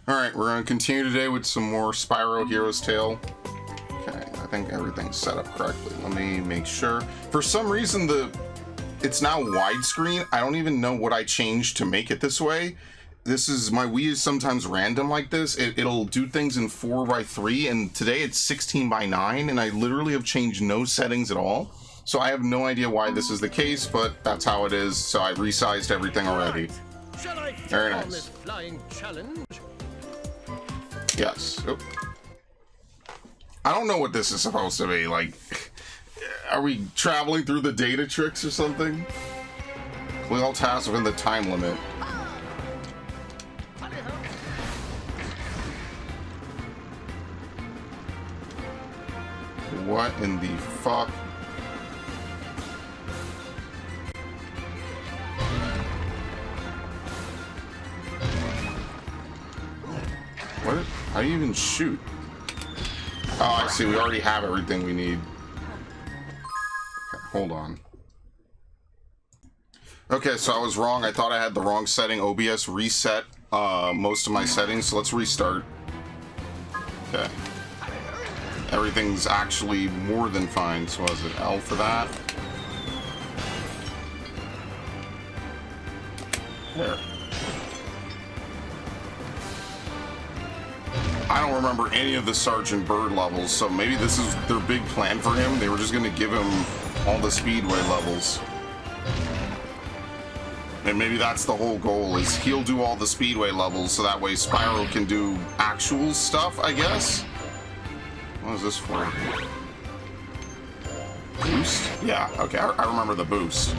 Alright, we're going to continue today with some more Spyro Hero's Tale. Okay, I think everything's set up correctly. Let me make sure. For some reason, it's now widescreen. I don't even know what I changed to make it this way. My Wii is sometimes random like this. It'll do things in 4:3, and today it's 16:9, and I literally have changed no settings at all. So I have no idea why this is the case, but that's how it is. So I resized everything already. Very nice. This flying challenge? Yes. Oh. I don't know what this is supposed to be. Like, are we traveling through the data tricks or something? Complete all tasks within the time limit. What in the fuck? What? How do you even shoot? Oh, I see. We already have everything we need. Okay, hold on. Okay, so I was wrong. I thought I had the wrong setting. OBS reset most of my settings, so let's restart. Okay. Everything's actually more than fine. So what is it? L for that. There. I don't remember any of the Sergeant Bird levels, so maybe this is their big plan for him. They were just going to give him all the Speedway levels. And maybe that's the whole goal, is he'll do all the Speedway levels, so that way Spyro can do actual stuff, I guess? What is this for? Boost? Yeah, okay, I remember the boost.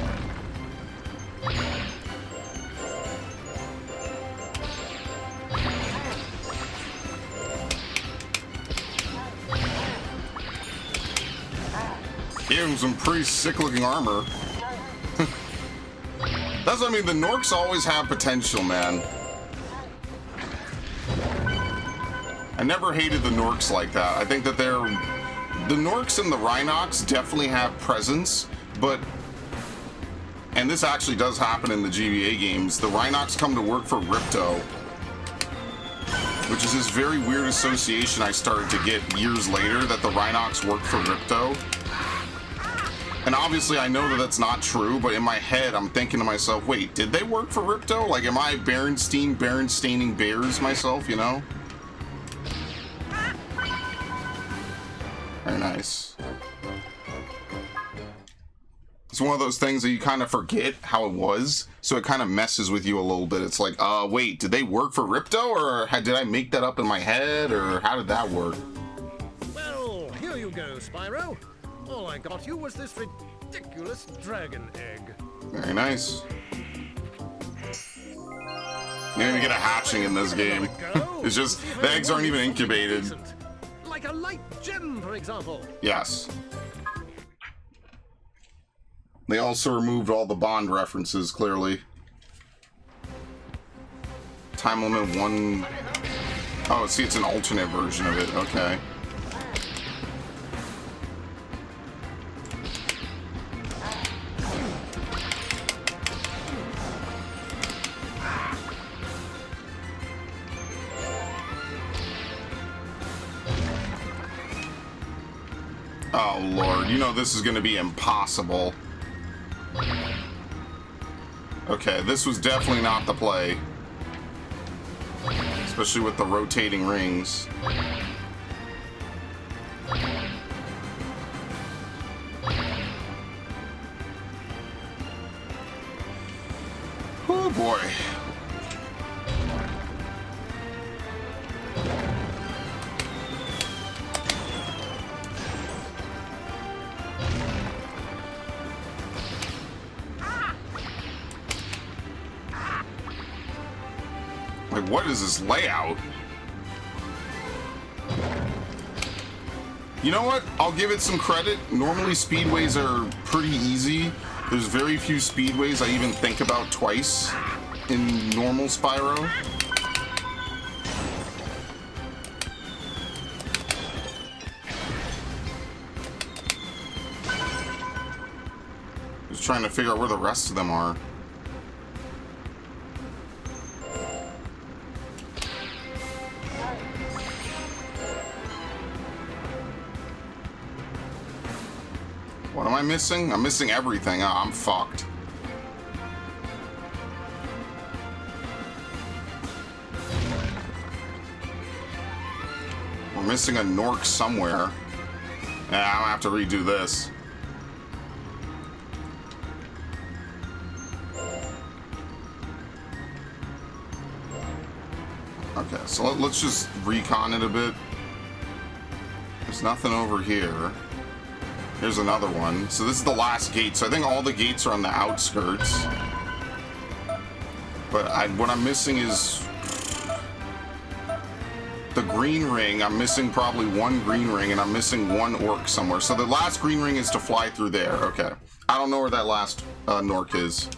Gave him some pretty sick-looking armor. That's what I mean, the Norks always have potential, man. I never hated the Norks like that. I think that the Norks and the Rhinox definitely have presence, but, and this actually does happen in the GBA games, the Rhinox come to work for Ripto, which is this very weird association I started to get years later, that the Rhinox worked for Ripto. And obviously I know that that's not true, but in my head I'm thinking to myself, wait, did they work for Ripto? Like, am I Berensteining bears myself, you know? Very nice. It's one of those things that you kind of forget how it was, so it kind of messes with you a little bit. It's like, wait, did they work for Ripto, or did I make that up in my head, or how did that work? Well, here you go, Spyro. All I got you was this ridiculous dragon egg. Very nice. You didn't even get a hatching in this game. It's just, the eggs aren't even incubated. Like a light gem, for example. Yes. They also removed all the Bond references, clearly. Time limit 1... Oh, see, it's an alternate version of it. Okay. Oh, Lord. You know this is going to be impossible. Okay, this was definitely not the play. Especially with the rotating rings. Oh, boy. Like, what is this layout? You know what? I'll give it some credit. Normally, speedways are pretty easy. There's very few speedways I even think about twice in normal Spyro. Just trying to figure out where the rest of them are. am I missing? I'm missing everything. Oh, I'm fucked. We're missing a Nork somewhere. Yeah, I'm gonna have to redo this. Okay, so let's just recon it a bit. There's nothing over here. Here's another one. So this is the last gate. So I think all the gates are on the outskirts. But what I'm missing is the green ring. I'm missing probably one green ring, and I'm missing one orc somewhere. So the last green ring is to fly through there. Okay. I don't know where that last Nork is.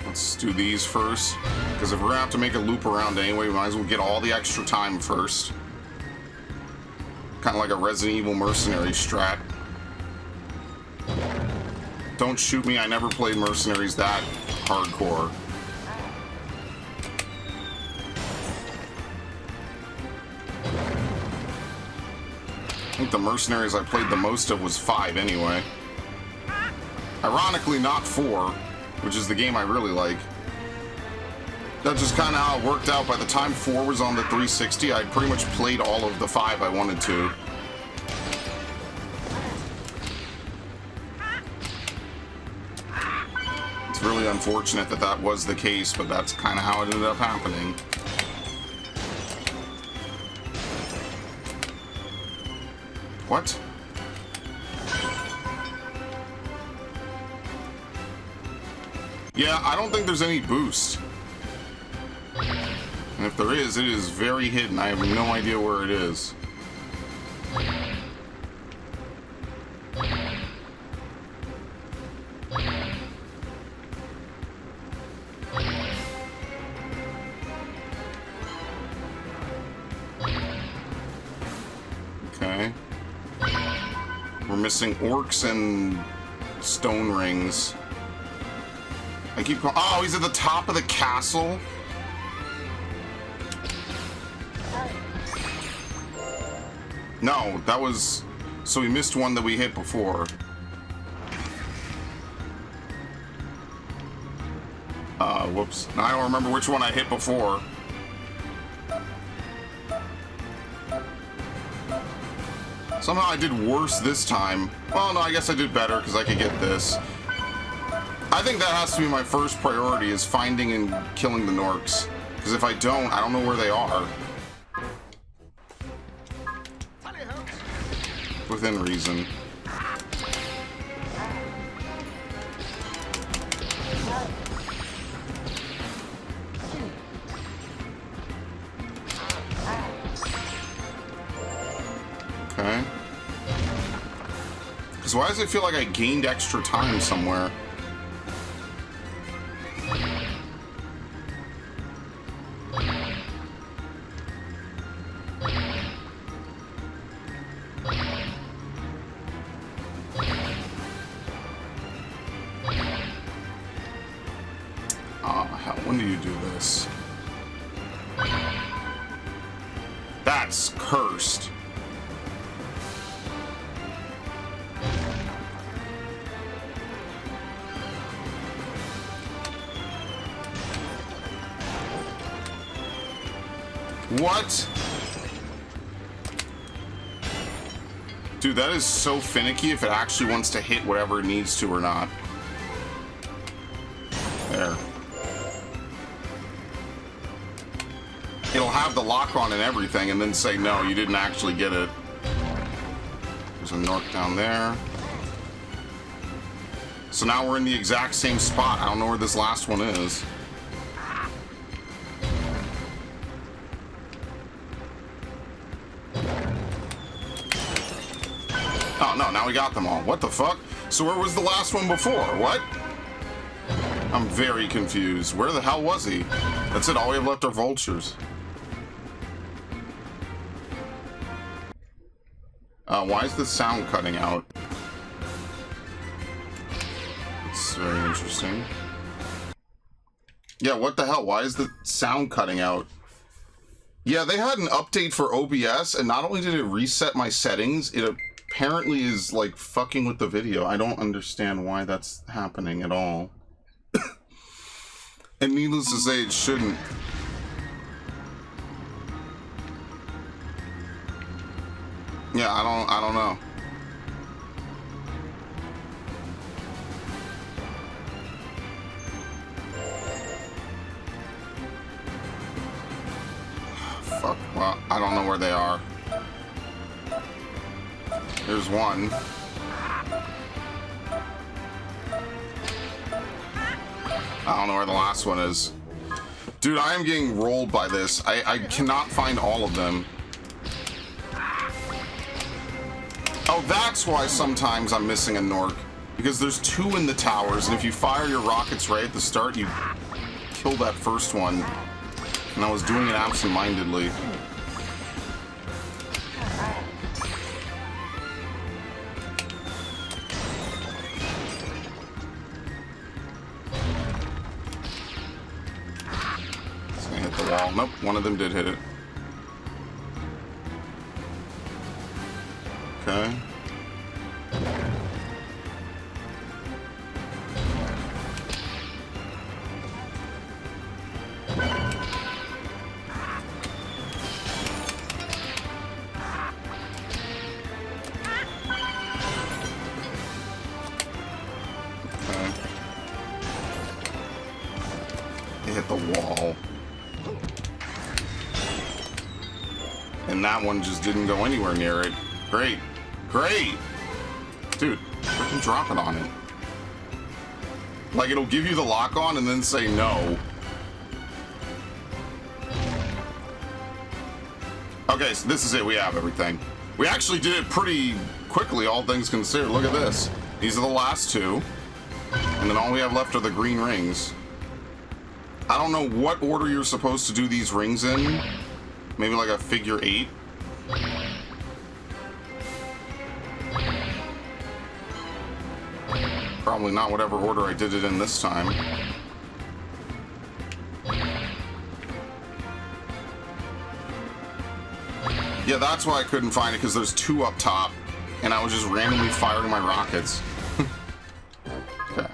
Let's do these first, because if we're gonna have to make a loop around anyway, we might as well get all the extra time first. Kind of like a Resident Evil Mercenary strat. Don't shoot me, I never played Mercenaries that hardcore. I think the Mercenaries I played the most of was 5 anyway. Ironically, not 4. Which is the game I really like. That's just kind of how it worked out. By the time 4 was on the 360, I'd pretty much played all of the 5 I wanted to. It's really unfortunate that that was the case, but that's kind of how it ended up happening. What? Yeah, I don't think there's any boost. And if there is, it is very hidden. I have no idea where it is. Okay. We're missing orcs and stone rings. I keep going. Oh, he's at the top of the castle. No, that was... So we missed one that we hit before. Whoops. Now I don't remember which one I hit before. Somehow I did worse this time. Well, no, I guess I did better because I could get this. I think that has to be my first priority, is finding and killing the Norks. Because if I don't know where they are. Within reason. Okay. Because why does it feel like I gained extra time somewhere? When do you do this? That's cursed. What? Dude, that is so finicky if it actually wants to hit whatever it needs to or not. There. It'll have the lock on and everything and then say, no, you didn't actually get it. There's a Nork down there. So now we're in the exact same spot. I don't know where this last one is. Oh, no, now we got them all. What the fuck? So where was the last one before? What? I'm very confused. Where the hell was he? That's it. All we have left are vultures. Why is the sound cutting out? It's very interesting. Yeah, what the hell? Why is the sound cutting out? Yeah, they had an update for OBS, and not only did it reset my settings, it apparently is, like, fucking with the video. I don't understand why that's happening at all. And needless to say, it shouldn't. Yeah, I don't know. Fuck, well, I don't know where they are. There's one. I don't know where the last one is. Dude, I am getting rolled by this. I cannot find all of them. Oh, that's why sometimes I'm missing a Nork. Because there's two in the towers, and if you fire your rockets right at the start, you kill that first one. And I was doing it absent-mindedly. It's gonna hit the wall. Nope, one of them did hit it. Okay. It hit the wall. And that one just didn't go anywhere near it. Great. Great! Dude, freaking drop it on it. Like, it'll give you the lock on and then say no. Okay, so this is it. We have everything. We actually did it pretty quickly, all things considered. Look at this. These are the last two. And then all we have left are the green rings. I don't know what order you're supposed to do these rings in. Maybe like a figure 8. Probably not whatever order I did it in this time. Yeah, that's why I couldn't find it, because there's two up top, and I was just randomly firing my rockets. Okay.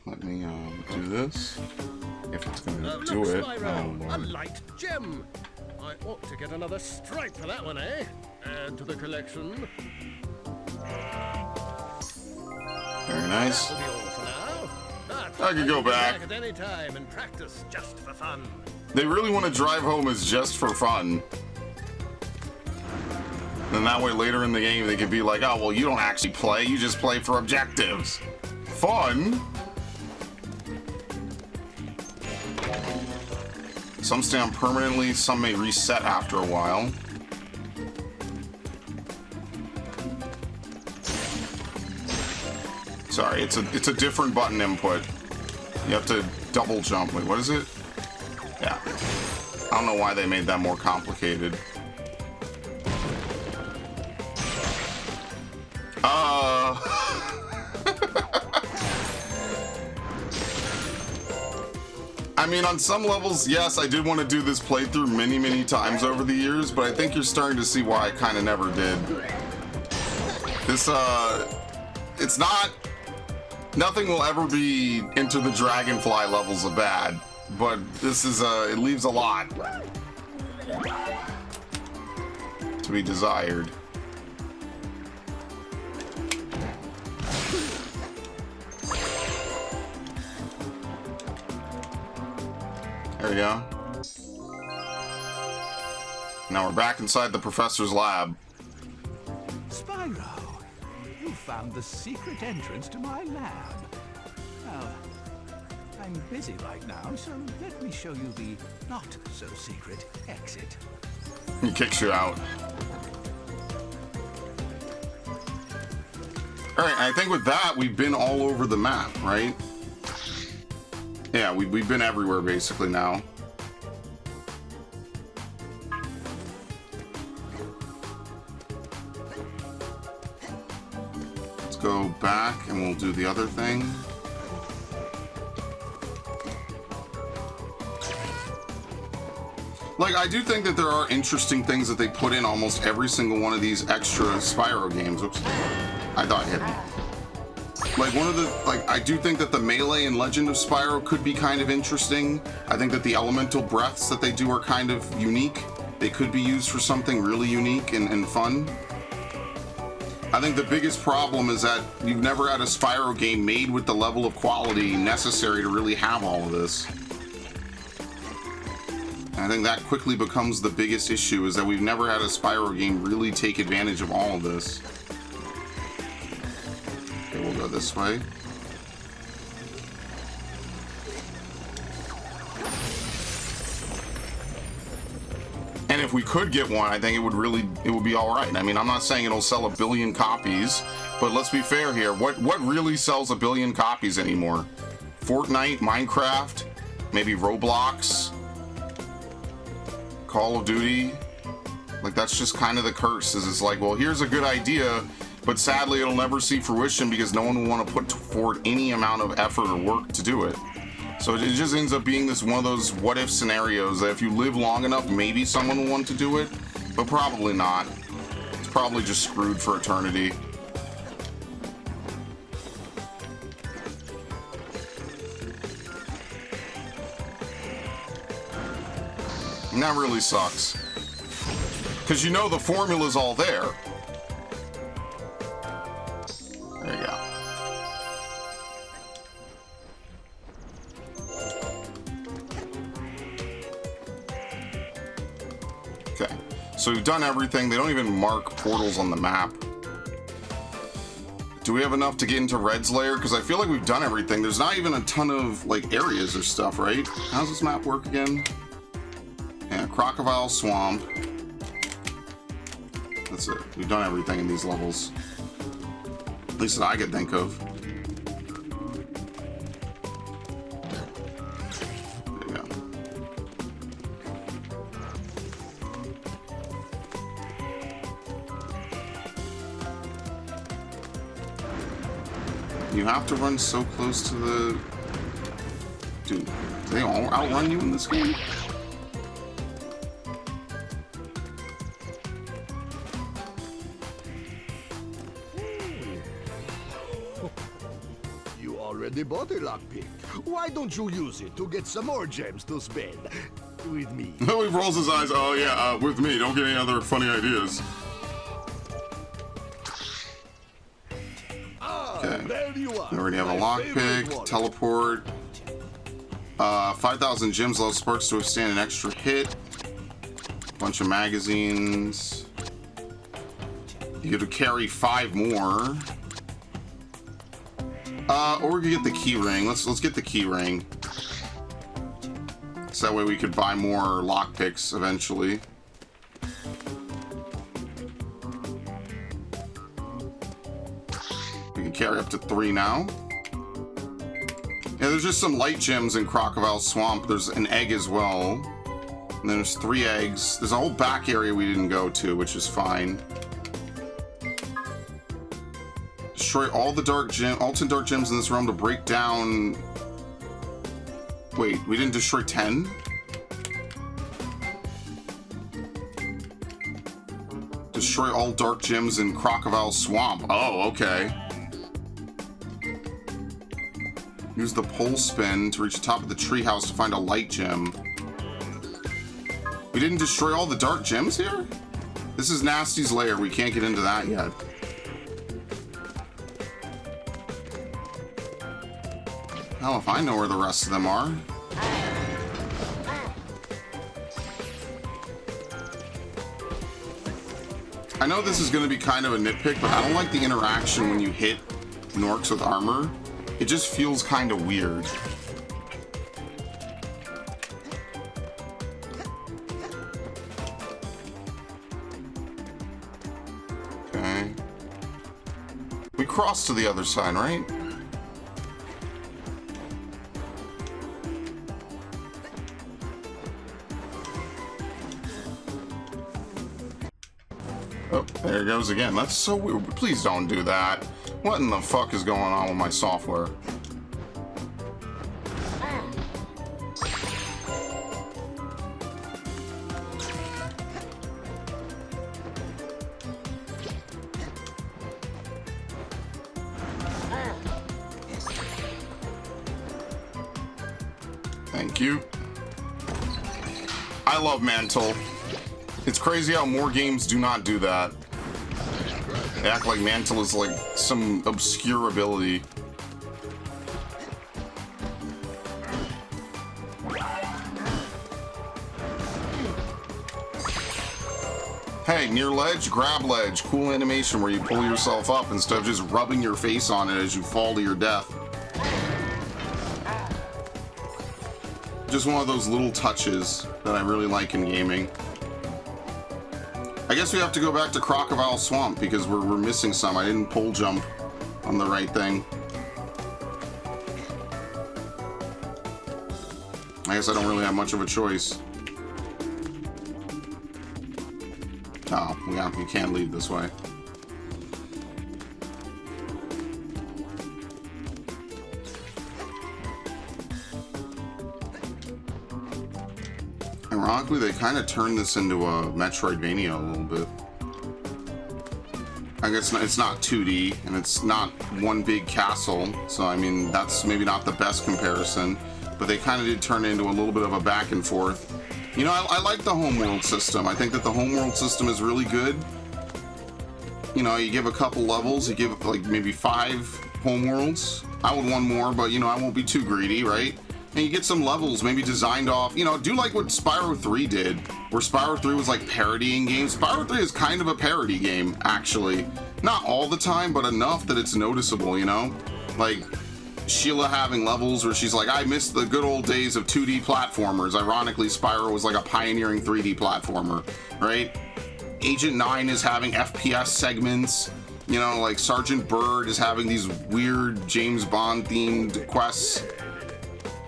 Let me do this. If it's gonna do look, it. Spyro, Oh, a Lord. light gem. I ought to get another stripe for that one, eh? Add to the collection. Very nice. That'll be all for now. I could go back. At any time and practice just for fun. They really want to drive home as just for fun. And that way later in the game they could be like, oh, well, you don't actually play, you just play for objectives. Fun? Some stay on permanently, some may reset after a while. Sorry, it's a different button input. You have to double jump. Wait, what is it? Yeah. I don't know why they made that more complicated. I mean, on some levels, yes, I did want to do this playthrough many, many times over the years, but I think you're starting to see why I kind of never did. This, it's not... Nothing will ever be Enter the Dragonfly levels of bad, but this is, it leaves a lot to be desired. There we go. Now we're back inside the professor's lab. Spyro, you found the secret entrance to my lab. Well, I'm busy right now, so let me show you the not-so-secret exit. He kicks you out. Alright, I think with that, we've been all over the map, right? Yeah, we've been everywhere basically now. Let's go back and we'll do the other thing. Like, I do think that there are interesting things that they put in almost every single one of these extra Spyro games. Oops. I thought I hit him. Like, I do think that the Melee and Legend of Spyro could be kind of interesting. I think that the elemental breaths that they do are kind of unique. They could be used for something really unique and fun. I think the biggest problem is that you've never had a Spyro game made with the level of quality necessary to really have all of this. I think that quickly becomes the biggest issue, is that we've never had a Spyro game really take advantage of all of this. Okay, we'll go this way. And if we could get one, I think it would be all right. I mean, I'm not saying it'll sell 1 billion copies, but let's be fair here. What really sells 1 billion copies anymore? Fortnite, Minecraft, maybe Roblox, Call of Duty. Like, that's just kind of the curse, is it's like, well, here's a good idea, but sadly it'll never see fruition because no one will want to put forward any amount of effort or work to do it. So it just ends up being this one of those what if scenarios that if you live long enough, maybe someone will want to do it, but probably not. It's probably just screwed for eternity. And that really sucks. Because you know the formula's all there. There you go. Okay, so we've done everything. They don't even mark portals on the map. Do we have enough to get into Red's lair? Because I feel like we've done everything. There's not even a ton of, like, areas or stuff, right? How's this map work again? Yeah, Crocodile Swamp. That's it. We've done everything in these levels. At least that I could think of. There you go. You have to run so close to the... Dude, do they all outrun you in this game? already bought a lockpick. Why don't you use it to get some more gems to spend with me? He rolls his eyes. Oh yeah, with me. Don't get any other funny ideas. Okay. There you are. We already have a lockpick, teleport. 5,000 gems allow sparks to withstand an extra hit. Bunch of magazines. You get to carry 5 more. Or we could get the key ring. Let's get the key ring. So that way we could buy more lockpicks eventually. We can carry up to 3 now. Yeah, there's just some light gems in Crocodile Swamp. There's an egg as well. And then there's 3 eggs. There's a whole back area we didn't go to, which is fine. Destroy all the all 10 dark gems in this realm to break down... Wait, we didn't destroy 10? Destroy all dark gems in Crocodile Swamp. Oh, okay. Use the pole spin to reach the top of the treehouse to find a light gem. We didn't destroy all the dark gems here? This is Nasty's lair. We can't get into that yet. Hell if I know where the rest of them are. I know this is going to be kind of a nitpick, but I don't like the interaction when you hit Norks with armor. It just feels kind of weird. Okay. We crossed to the other side, right? There it goes again. That's so weird. Please don't do that. What in the fuck is going on with my software? Thank you. I love Mantle. It's crazy how more games do not do that. They act like Mantle is like some obscure ability. Hey, near ledge, grab ledge. Cool animation where you pull yourself up instead of just rubbing your face on it as you fall to your death. Just one of those little touches that I really like in gaming. I guess we have to go back to Crocodile Swamp because we're missing some. I didn't pole jump on the right thing. I guess I don't really have much of a choice. Oh, we can't leave this way. Ironically, they kind of turned this into a Metroidvania a little bit. I guess it's not 2D, and it's not one big castle, so I mean, that's maybe not the best comparison, but they kind of did turn it into a little bit of a back and forth. You know, I like the homeworld system. I think that the homeworld system is really good. You know, you give a couple levels, you give like maybe 5 homeworlds. I would want more, but you know, I won't be too greedy, right? And you get some levels maybe designed off, you know, do like what Spyro 3 did, where Spyro 3 was like parodying games. Spyro 3 is kind of a parody game, actually. Not all the time, but enough that it's noticeable, you know? Like, Sheila having levels where she's like, I miss the good old days of 2D platformers. Ironically, Spyro was like a pioneering 3D platformer, right? Agent 9 is having FPS segments. You know, like Sergeant Bird is having these weird James Bond themed quests.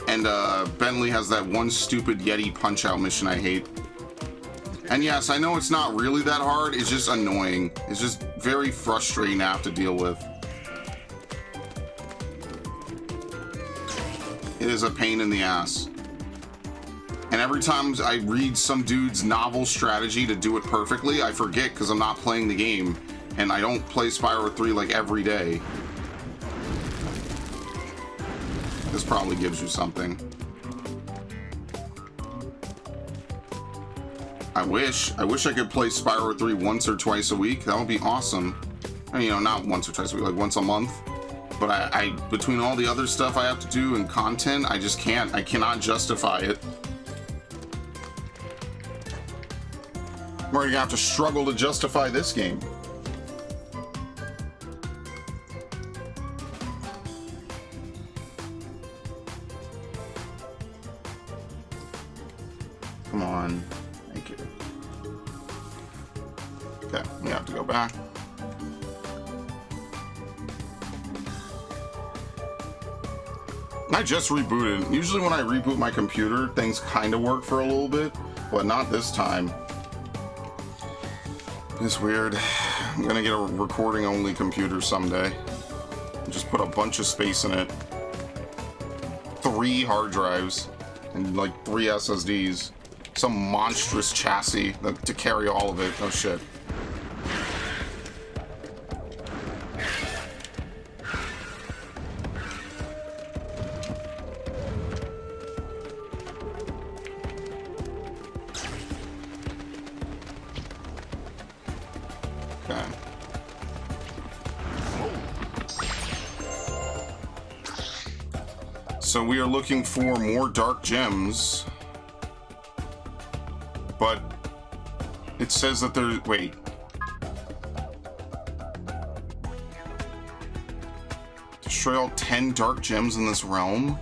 And Bentley has that one stupid Yeti Punch-Out mission I hate. And yes, I know it's not really that hard, it's just annoying. It's just very frustrating to have to deal with. It is a pain in the ass. And every time I read some dude's novel strategy to do it perfectly, I forget because I'm not playing the game. And I don't play Spyro 3 like every day. This probably gives you something. I wish I could play Spyro 3 once or twice a week. That would be awesome. I mean, you know, not once or twice a week, like once a month. But I between all the other stuff I have to do and content, I just can't. I cannot justify it. We're gonna have to struggle to justify this game. Come on. Thank you. Okay, we have to go back. I just rebooted. Usually when I reboot my computer, things kind of work for a little bit, but not this time. It's weird. I'm gonna get a recording-only computer someday. Just put a bunch of space in it. 3 hard drives and like 3 SSDs. Some monstrous chassis to carry all of it. Oh shit. Okay. So we are looking for more dark gems. But it says that there's... Wait. Destroy all 10 dark gems in this realm?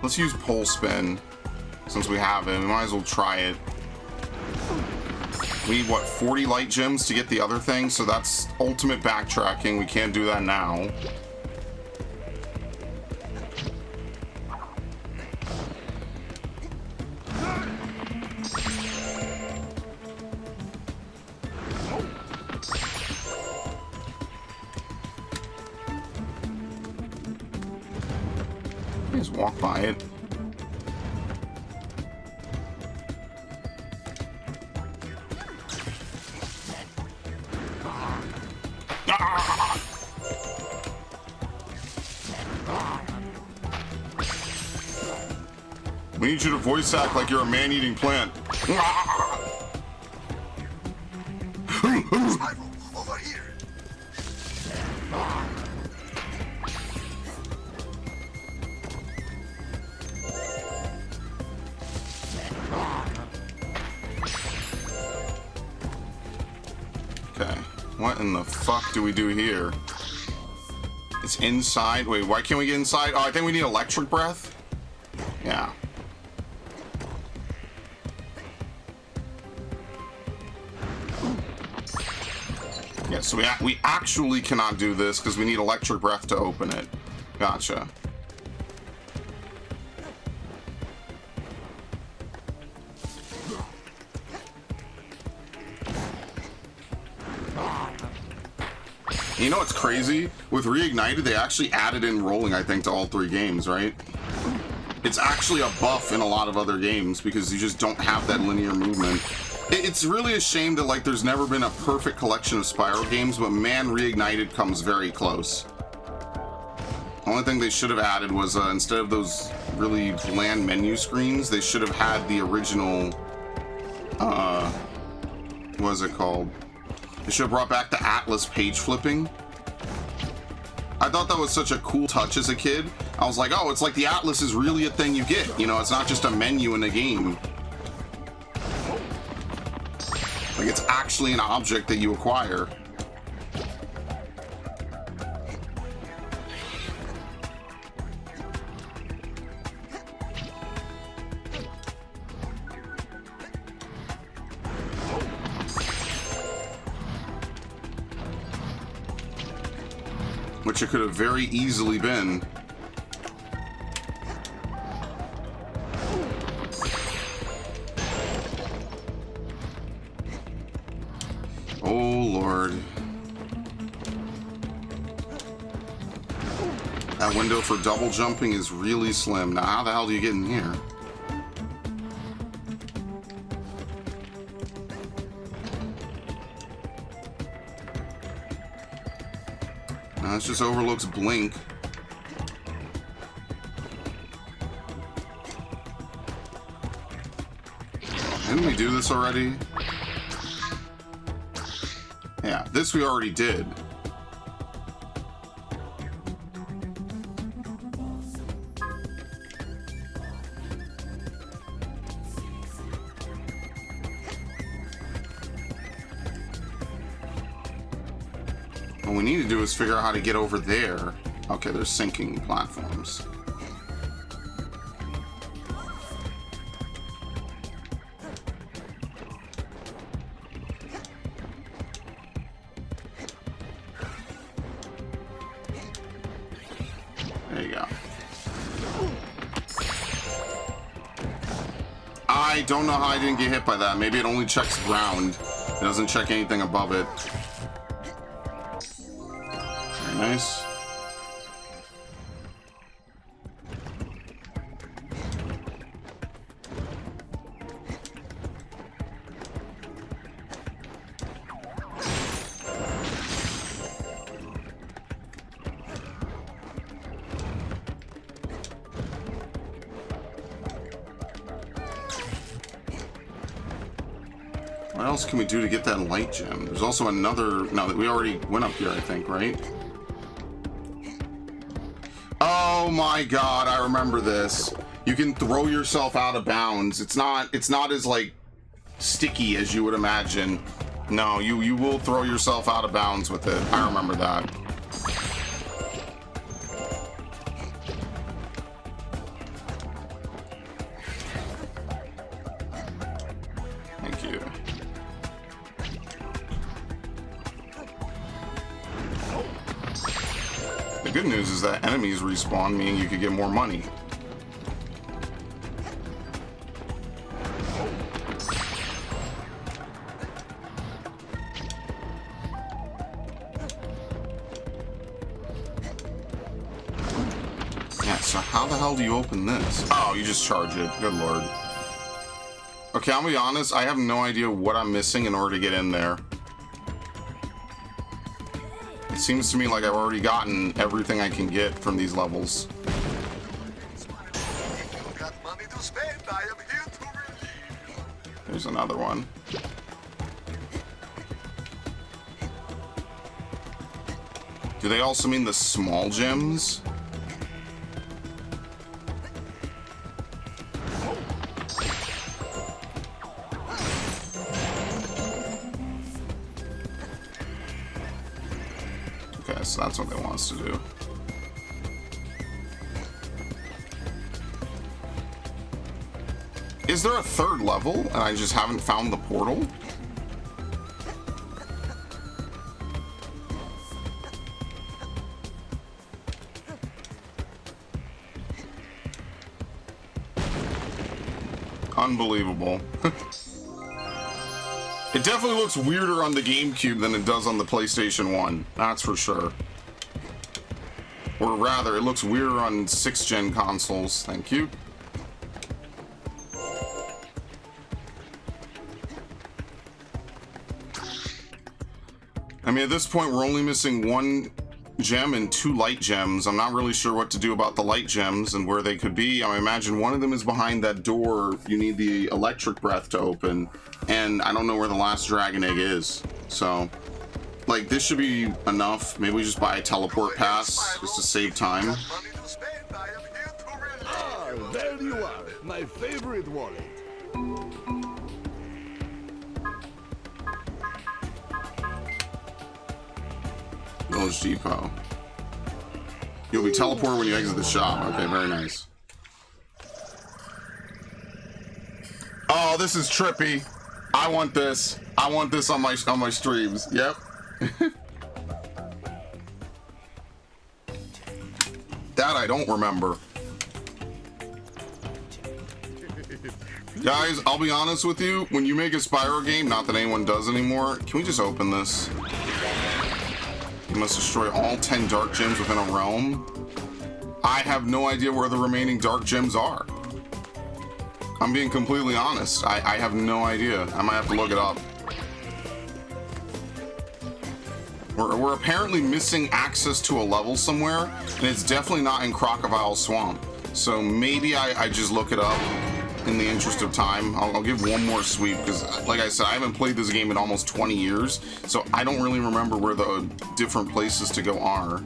Let's use pole spin. Since we have it, we might as well try it. We need, what, 40 light gems to get the other thing? So that's ultimate backtracking. We can't do that now. Just walk by it. We need you to voice act like you're a man-eating plant. Spyro, over here. Okay, what in the fuck do we do here? It's inside. Wait, why can't we get inside? Oh, I think we need electric breath. Yeah. Yeah, so we actually cannot do this because we need electric breath to open it. Gotcha. You know what's crazy? With Reignited, they actually added in rolling, I think, to all 3 games, right? It's actually a buff in a lot of other games because you just don't have that linear movement. It's really a shame that, like, there's never been a perfect collection of Spyro games, but man, Reignited comes very close. The only thing they should have added was, instead of those really bland menu screens, they should have had the original, what is it called? They should have brought back the Atlas page flipping. I thought that was such a cool touch as a kid. I was like, oh, it's like the Atlas is really a thing you get. You know, it's not just a menu in a game. Like, it's actually an object that you acquire. Which it could have very easily been. Oh, Lord. That window for double jumping is really slim. Now, how the hell do you get in here? No, this just overlooks Blink. Didn't we do this already? Yeah, this we already did. What we need to do is figure out how to get over there. Okay, there's sinking platforms. There you go. I don't know how I didn't get hit by that. Maybe it only checks ground. It doesn't check anything above it. Very nice. What else can we do to get that light gem? There's also another... No, we already went up here, I think, right? Oh my god, I remember this. You can throw yourself out of bounds. It's not as, like, sticky as you would imagine. No, you will throw yourself out of bounds with it. I remember that. Thank you. The good news is that enemies respawn, meaning you could get more money. Yeah, So how the hell do you open this? Oh, you just charge it. Good lord. Okay, I'll be honest, I have no idea what I'm missing in order to get in there. It seems to me like I've already gotten everything I can get from these levels. There's another one. Do they also mean the small gems? Okay, so that's what they want us to do. Is there a third level and I just haven't found the portal? Unbelievable. It definitely looks weirder on the GameCube than it does on the PlayStation 1. That's for sure. Or rather, it looks weirder on 6th gen consoles. Thank you. I mean, at this point, we're only missing 1 gem and 2 light gems. I'm not really sure what to do about the light gems and where they could be. I imagine one of them is behind that door you need the electric breath to open, and I don't know where the last dragon egg is. So, like, this should be enough. Maybe we just buy a teleport pass just to save time. Ah, there you are, my favorite wallet. Village Depot. You'll be teleported when you exit the shop. Okay, very nice. Oh, this is trippy. I want this. I want this on my streams. Yep. That I don't remember. Guys, I'll be honest with you. When you make a Spyro game, not that anyone does anymore, can we just open this? You must destroy all 10 dark gems within a realm. I have no idea where the remaining dark gems are. I'm being completely honest. I have no idea. I might have to look it up. We're apparently missing access to a level somewhere, and it's definitely not in Crocodile Swamp. So maybe I just look it up in the interest of time. I'll give one more sweep because, like I said, I haven't played this game in almost 20 years, so I don't really remember where the different places to go are.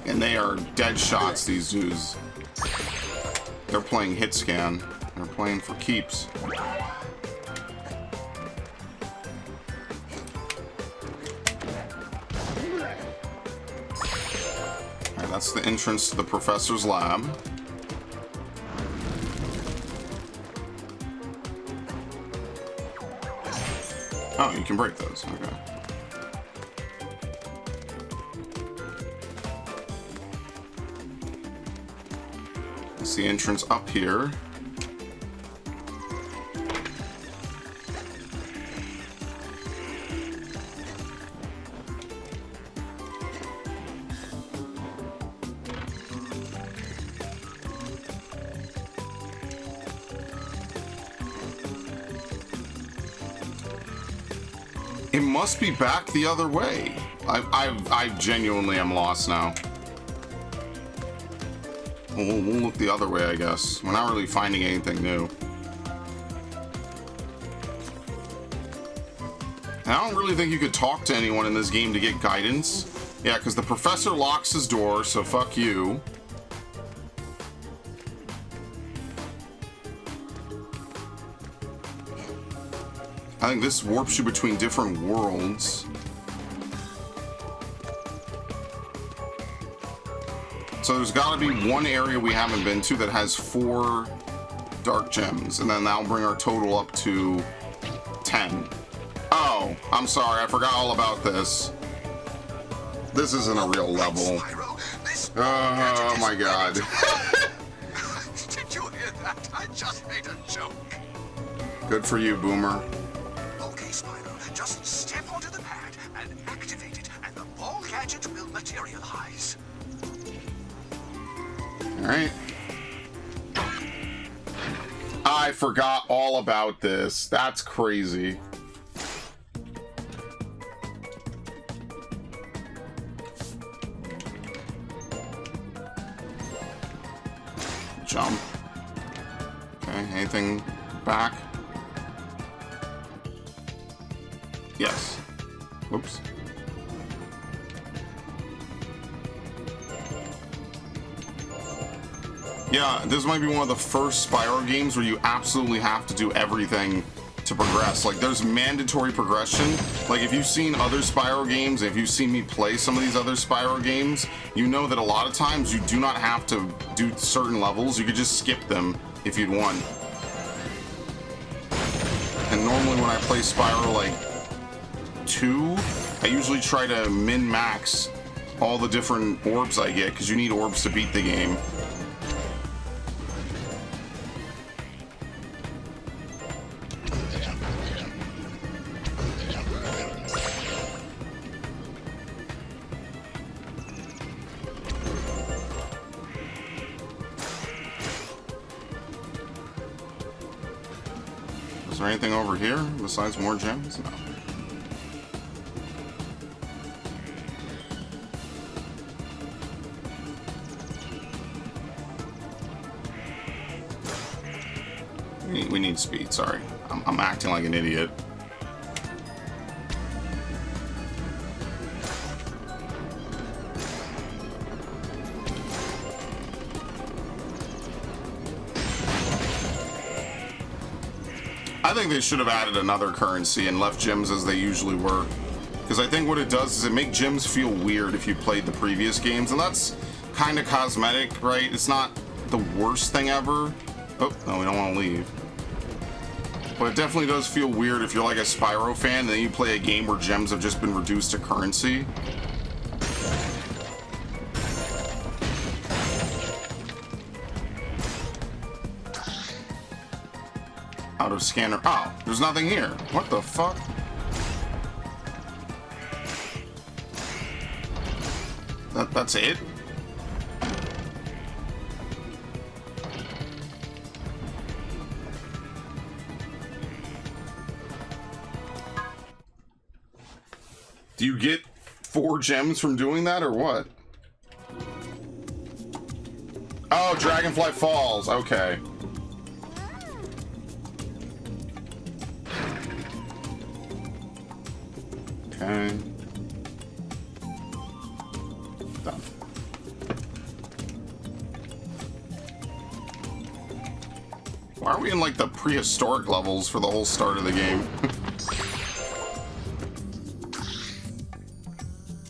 And they are dead shots, these dudes. They're playing hit scan. They're playing for keeps. That's the entrance to the professor's lab. Oh, you can break those. Okay. That's the entrance up here. It must be back the other way. I genuinely am lost now. We'll look the other way, I guess. We're not really finding anything new. And I don't really think you could talk to anyone in this game to get guidance. Yeah, because the professor locks his door, so fuck you. I think this warps you between different worlds. So there's got to be one area we haven't been to that has 4 dark gems, and then that'll bring our total up to 10. Oh, I'm sorry, I forgot all about this. This isn't a real level. Oh my god. Did you hear that? I just made a joke. Good for you, Boomer. Okay, Spyro. it will materialize. Alright. I forgot all about this. That's crazy. Jump. Okay, anything back? Yes. Whoops. Yeah, this might be one of the first Spyro games where you absolutely have to do everything to progress. Like, there's mandatory progression. Like, if you've seen other Spyro games, if you've seen me play some of these other Spyro games, you know that a lot of times you do not have to do certain levels. You could just skip them if you'd won. And normally when I play Spyro, like, 2, I usually try to min-max all the different orbs I get, because you need orbs to beat the game. Is there anything over here besides more gems? No. We need speed, sorry. I'm acting like an idiot. I think they should have added another currency and left gems as they usually were. Because I think what it does is it makes gems feel weird if you played the previous games, and that's kind of cosmetic, right? It's not the worst thing ever. Oh, no, we don't want to leave. But it definitely does feel weird if you're like a Spyro fan and then you play a game where gems have just been reduced to currency. Out of scanner. Oh, there's nothing here. What the fuck? That's it? Do you get 4 gems from doing that or what? Oh, Dragonfly Falls. Okay. Okay. Done. Why are we in like the prehistoric levels for the whole start of the game?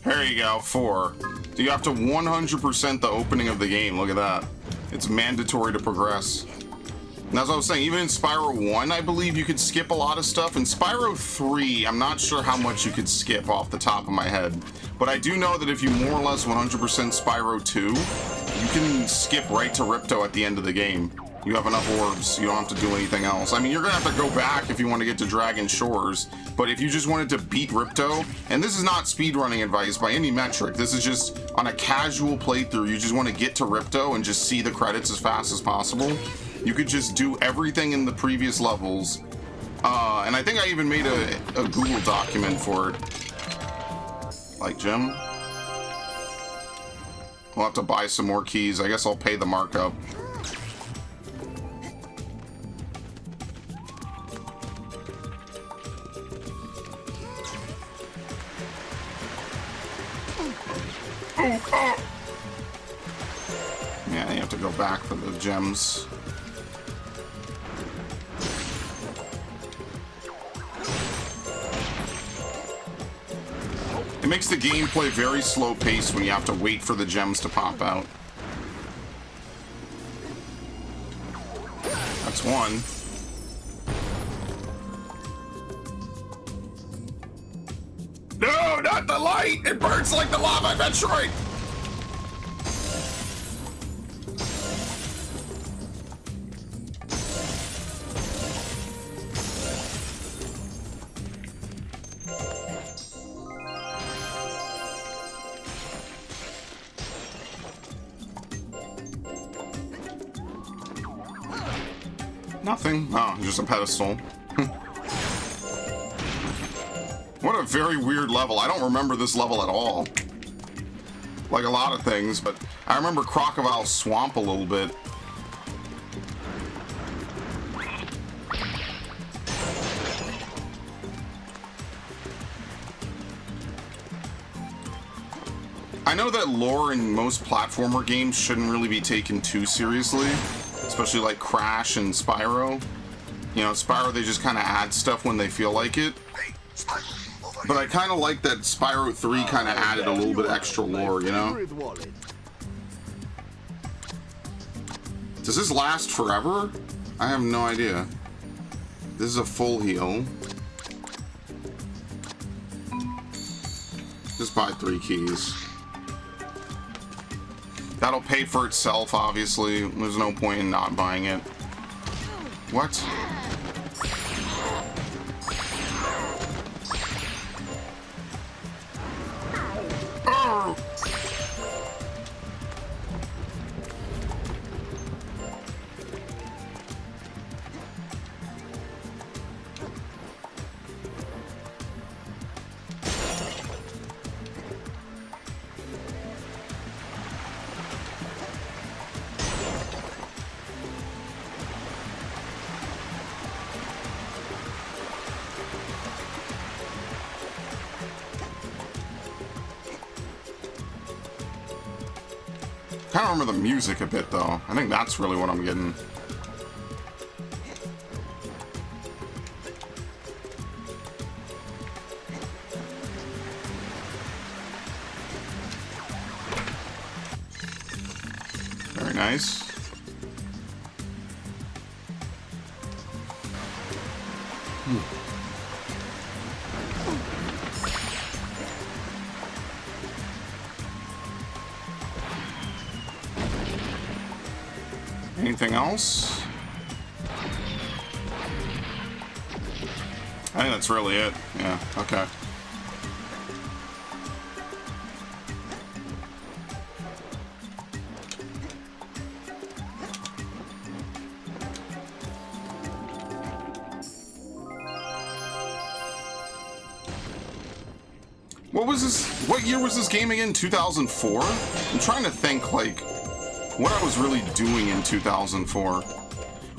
There you go, 4. So you have to 100% the opening of the game. Look at that. It's mandatory to progress. And as I was saying, even in Spyro 1, I believe you could skip a lot of stuff. In Spyro 3, I'm not sure how much you could skip off the top of my head. But I do know that if you more or less 100% Spyro 2, you can skip right to Ripto at the end of the game. You have enough orbs, you don't have to do anything else. I mean, you're gonna have to go back if you want to get to Dragon Shores, but if you just wanted to beat Ripto, and this is not speedrunning advice by any metric, this is just on a casual playthrough, you just want to get to Ripto and just see the credits as fast as possible, you could just do everything in the previous levels. And I think I even made a Google document for it. Like, Jim? We'll have to buy some more keys. I guess I'll pay the markup. Yeah, you have to go back for the gems. It makes the gameplay very slow paced when you have to wait for the gems to pop out. That's one. No, not the light! It burns like the lava in Metroid! Nothing. Oh, just a pedestal. What a very weird level. I don't remember this level at all. Like a lot of things, but I remember Crocodile Swamp a little bit. I know that lore in most platformer games shouldn't really be taken too seriously, especially like Crash and Spyro. You know, Spyro, they just kind of add stuff when they feel like it. But I kind of like that Spyro 3 kind of added a little bit extra lore, you know? Does this last forever? I have no idea. This is a full heal. Just buy 3 keys. That'll pay for itself, obviously. There's no point in not buying it. What? Oh! I kind of remember the music a bit, though. I think that's really what I'm getting. Very nice. Anything else? I think that's really it. Yeah, okay. What was this? What year was this game again? 2004? I'm trying to think, like, what I was really doing in 2004.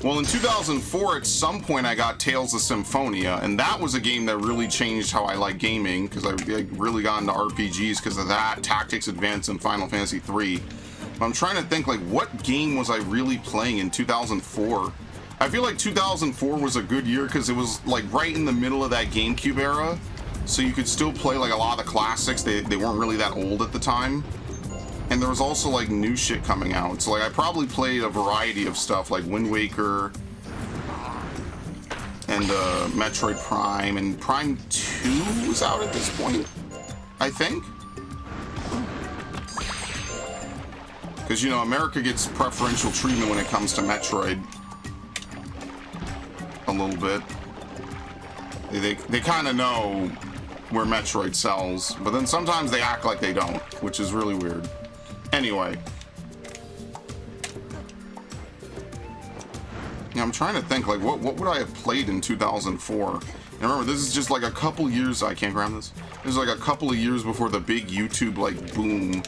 Well, in 2004, at some point, I got Tales of Symphonia, and that was a game that really changed how I like gaming, because I really got into RPGs because of that, Tactics Advance, and Final Fantasy 3. I'm trying to think, like, what game was I really playing in 2004? I feel like 2004 was a good year because it was, like, right in the middle of that GameCube era, so you could still play, like, a lot of the classics. They weren't really that old at the time. And there was also, like, new shit coming out. So, like, I probably played a variety of stuff, like Wind Waker and Metroid Prime. And Prime 2 was out at this point, I think. Because, you know, America gets preferential treatment when it comes to Metroid. A little bit. They kind of know where Metroid sells. But then sometimes they act like they don't, which is really weird. Anyway. Yeah, I'm trying to think, like, what would I have played in 2004? And remember, this is just like a couple years. I can't grab this. This is like a couple of years before the big YouTube, like, boom.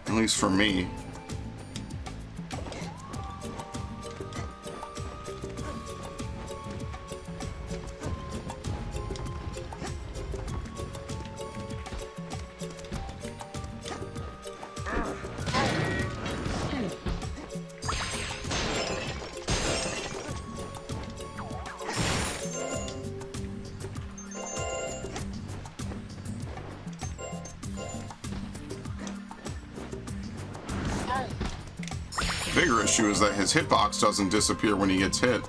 At least for me. Bigger issue is that his hitbox doesn't disappear when he gets hit.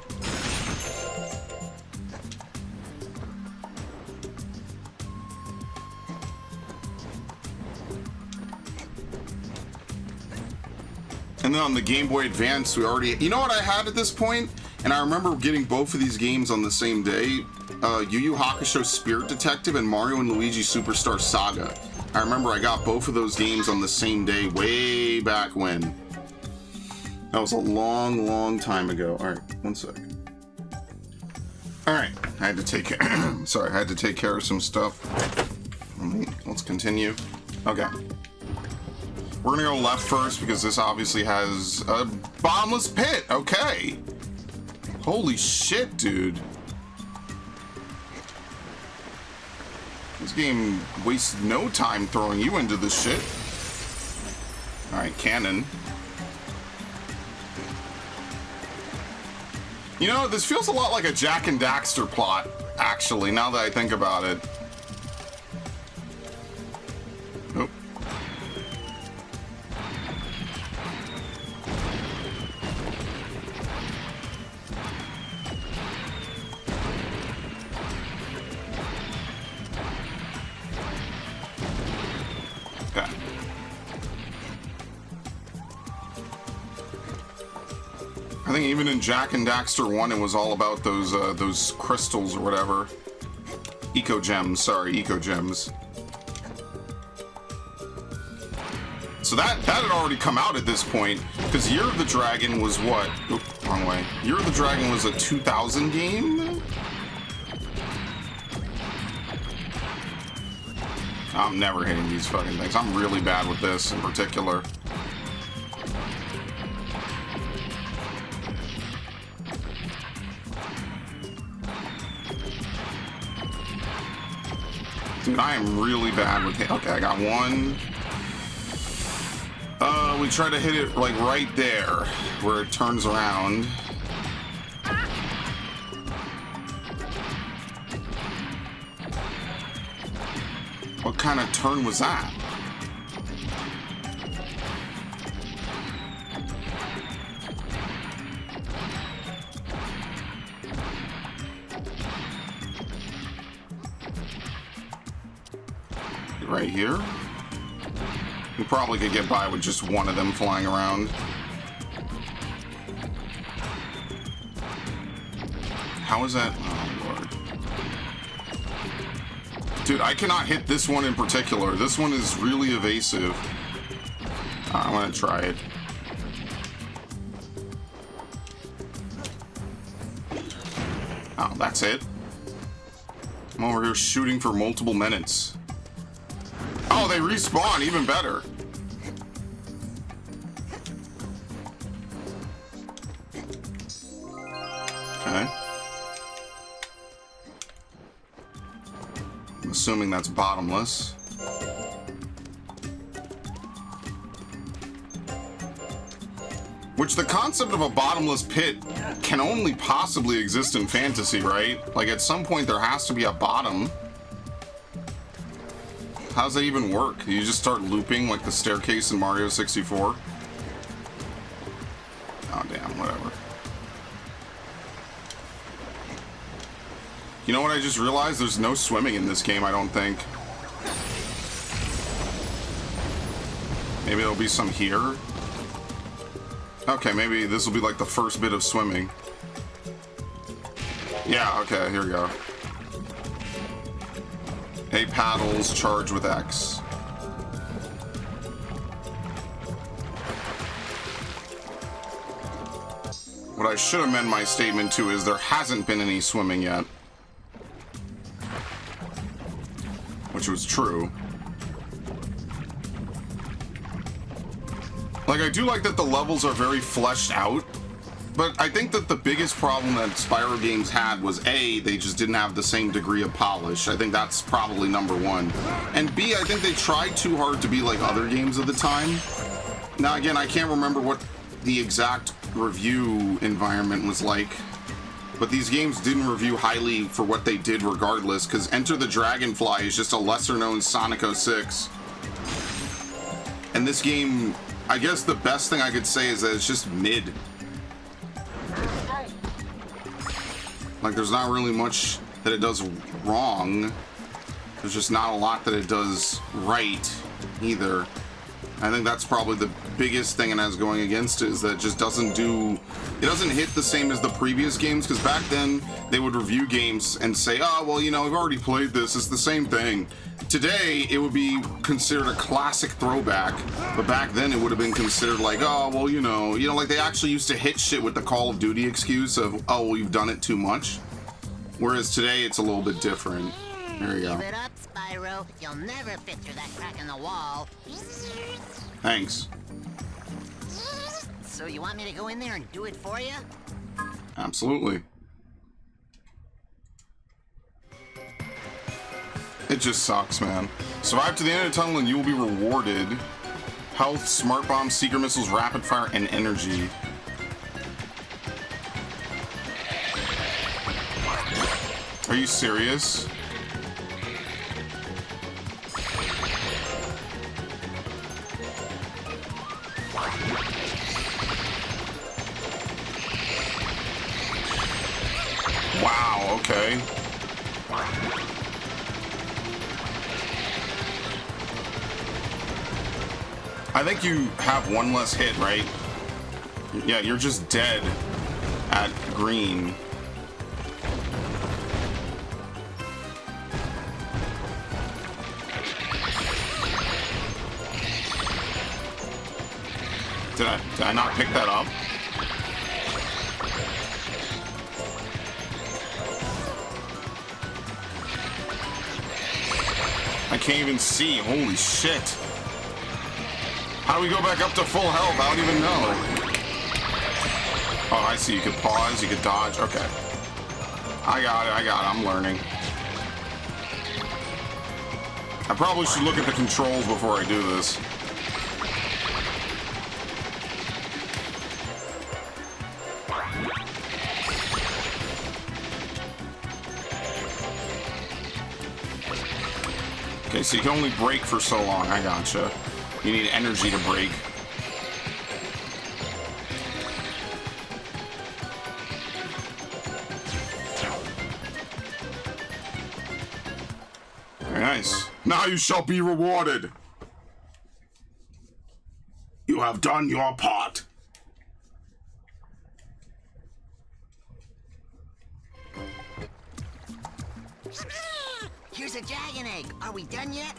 And then on the Game Boy Advance, we already... You know what I had at this point? And I remember getting both of these games on the same day. Yu Yu Hakusho Spirit Detective and Mario and Luigi Superstar Saga. I remember I got both of those games on the same day way back when. That was a long, long time ago. All right, one sec. All right, I had to take care. Sorry, I had to take care of some stuff. Let's continue. Okay. We're gonna go left first because this obviously has a bottomless pit. Okay. Holy shit, dude. This game wastes no time throwing you into this shit. Alright, cannon. You know, this feels a lot like a Jak and Daxter plot, actually, now that I think about it. Nope. Okay. I think even in Jak and Daxter 1, it was all about those crystals or whatever. Eco gems, sorry, eco gems. So that had already come out at this point, because Year of the Dragon was what? Oop, wrong way. Year of the Dragon was a 2000 game? I'm never hitting these fucking things. I'm really bad with this in particular. Dude, I am really bad with it. Okay, I got one. We try to hit it like right there, where it turns around. What kind of turn was that? Right here. We probably could get by with just one of them flying around. How is that? Oh, Lord. Dude, I cannot hit this one in particular. This one is really evasive. I'm gonna try it. Oh, that's it. I'm over here shooting for multiple minutes. Oh, they respawn, even better. Okay. I'm assuming that's bottomless. Which the concept of a bottomless pit can only possibly exist in fantasy, right? Like at some point there has to be a bottom. How does that even work? You just start looping like the staircase in Mario 64? Oh, damn, whatever. You know what I just realized? There's no swimming in this game, I don't think. Maybe there'll be some here? Okay, maybe this will be like the first bit of swimming. Yeah, okay, here we go. A paddles, charge with X. What I should amend my statement to is there hasn't been any swimming yet. Which was true. Like, I do like that the levels are very fleshed out. But I think that the biggest problem that Spyro games had was A, they just didn't have the same degree of polish. I think that's probably number one. And B, I think they tried too hard to be like other games of the time. Now again, I can't remember what the exact review environment was like. But these games didn't review highly for what they did regardless, because Enter the Dragonfly is just a lesser known Sonic 06. And this game, I guess the best thing I could say is that it's just mid. Like, there's not really much that it does wrong. There's just not a lot that it does right, either. I think that's probably the biggest thing it has going against it, is that it just doesn't hit the same as the previous games, because back then they would review games and say, oh, well, you know, we've already played this, it's the same thing. Today, it would be considered a classic throwback, but back then it would have been considered like, oh, well, you know, like they actually used to hit shit with the Call of Duty excuse of, oh, well, you've done it too much. Whereas today, it's a little bit different. There you go. Give it up, Spyro. You'll never fit through that crack in the wall. Thanks. So you want me to go in there and do it for you? Absolutely. It just sucks, man. Survive to the end of the tunnel and you will be rewarded. Health, smart bombs, secret missiles, rapid fire, and energy. Are you serious? Wow, okay. I think you have one less hit, right? Yeah, you're just dead at green. Did I not pick that up? I can't even see. Holy shit. How do we go back up to full health? I don't even know. Oh, I see. You could pause. You could dodge. Okay. I got it. I'm learning. I probably should look at the controls before I do this. Okay, so you can only break for so long. I gotcha. You need energy to break. Very nice. Now you shall be rewarded. You have done your part. Here's a dragon egg. Are we done yet?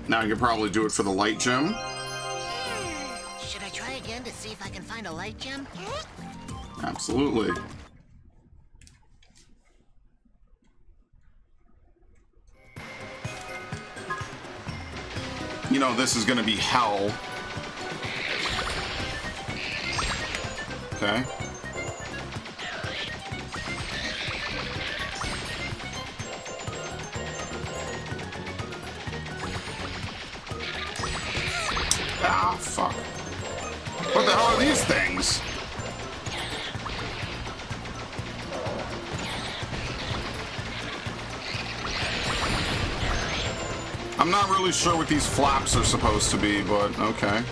Now you can probably do it for the light gem. Should I try again to see if I can find a light gem? Absolutely. You know, this is gonna be hell. Okay. Ah, fuck. What the hell are these things? I'm not really sure what these flaps are supposed to be, but okay.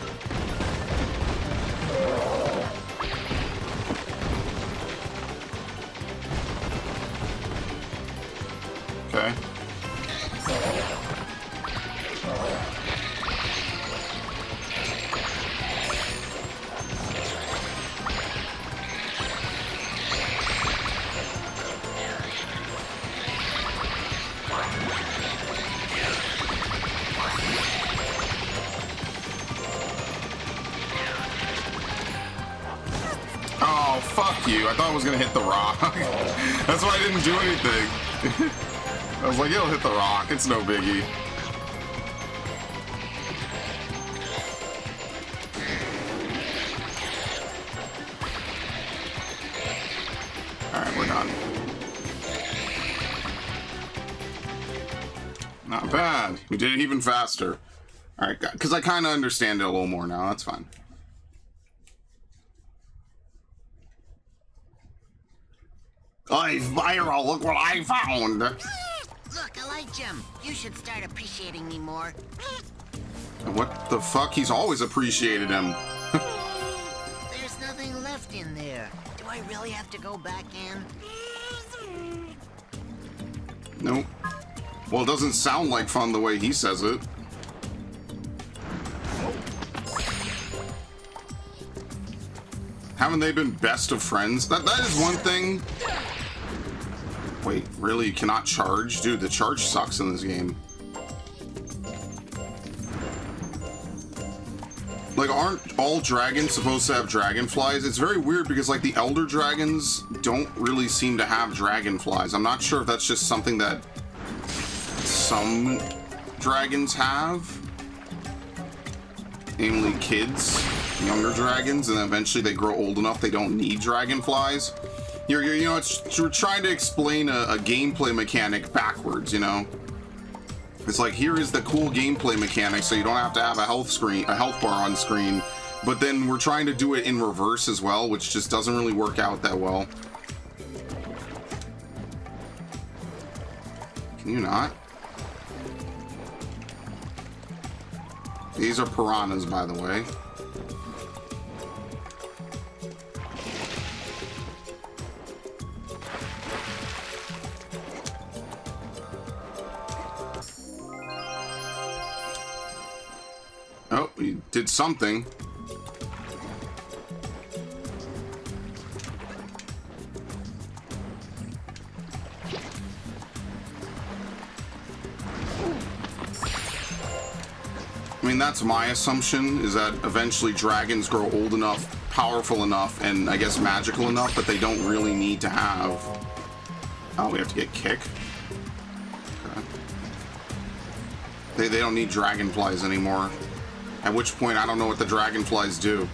Okay. Oh, fuck you. I thought I was gonna hit the rock. That's why I didn't do anything. I was like, it'll hit the rock. It's no biggie. Alright, we're done. Not bad. We did it even faster. Alright, because I kind of understand it a little more now. That's fine. Hey, Spyro, look what I found! Look, a light gem. You should start appreciating me more. What the fuck? He's always appreciated him. There's nothing left in there. Do I really have to go back in? Nope. Well, it doesn't sound like fun the way he says it. Haven't they been best of friends? That is one thing. Wait, really? You cannot charge? Dude, the charge sucks in this game. Like, aren't all dragons supposed to have dragonflies? It's very weird because, like, the elder dragons don't really seem to have dragonflies. I'm not sure if that's just something that some dragons have. Namely kids, younger dragons, and eventually they grow old enough they don't need dragonflies. You know, you're trying to explain a gameplay mechanic backwards, you know? It's like, here is the cool gameplay mechanic, so you don't have to have a health bar on screen, but then we're trying to do it in reverse as well, which just doesn't really work out that well. Can you not? These are piranhas, by the way. Oh, we did something. I mean, that's my assumption, is that eventually dragons grow old enough, powerful enough, and I guess magical enough that they don't really need to have... Oh, we have to get kick? Okay. They don't need dragonflies anymore. At which point, I don't know what the dragonflies do.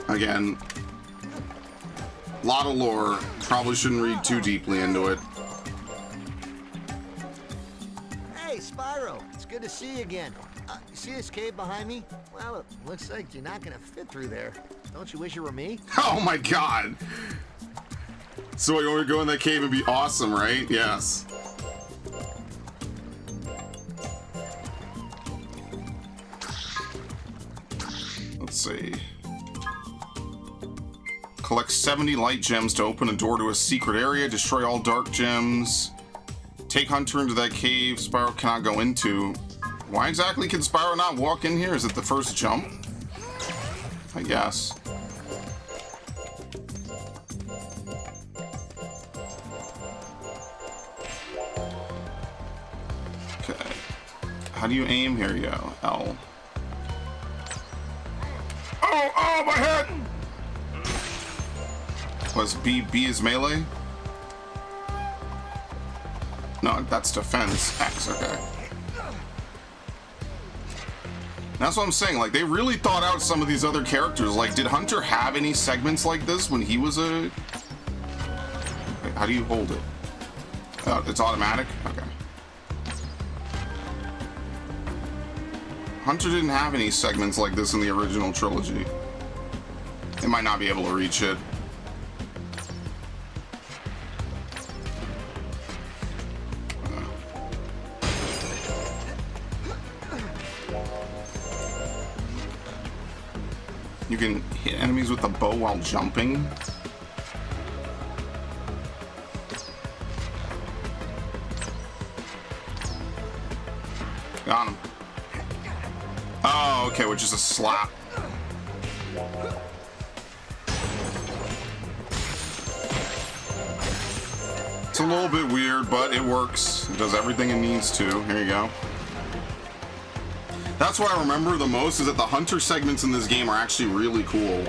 Again, a lot of lore. Probably shouldn't read too deeply into it. Hey, Spyro, it's good to see you again. You see this cave behind me? Well, it looks like you're not gonna fit through there. Don't you wish you were me? Oh my god! So you want to go in that cave and be awesome, right? Yes. Let's see. Collect 70 light gems to open a door to a secret area. Destroy all dark gems. Take Hunter into that cave Spyro cannot go into. Why exactly can Spyro not walk in here? Is it the first jump? I guess. Okay. How do you aim? Here you go. L. Oh, my head! Was B is melee? No, that's defense. X, okay. That's what I'm saying, like, they really thought out some of these other characters. Like, did Hunter have any segments like this when he was a... Wait, how do you hold it? It's automatic? Okay. Hunter didn't have any segments like this in the original trilogy. They might not be able to reach it. You can hit enemies with a bow while jumping. Got him. Oh, okay, which is a slap. It's a little bit weird, but it works. It does everything it needs to. Here you go. That's what I remember the most, is that the Hunter segments in this game are actually really cool.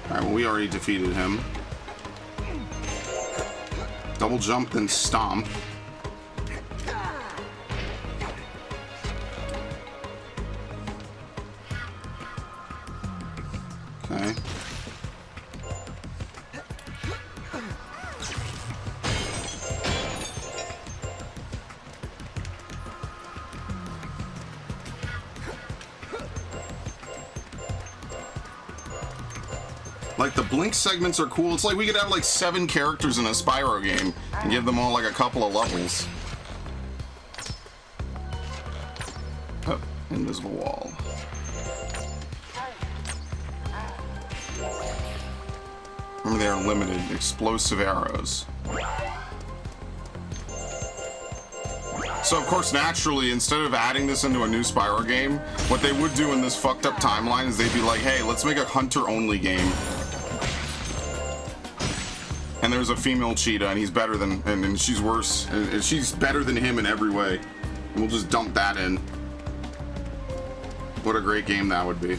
Alright, well, we already defeated him. Double jump, then stomp. Okay. Like, the blink segments are cool. It's like we could have like 7 characters in a Spyro game and give them all like a couple of levels. Oh, invisible wall. Remember, they are limited. Explosive arrows. So of course, naturally, instead of adding this into a new Spyro game, what they would do in this fucked up timeline is they'd be like, hey, let's make a hunter-only game. And there's a female cheetah, and he's better than, and she's worse, and she's better than him in every way. And we'll just dump that in. What a great game that would be.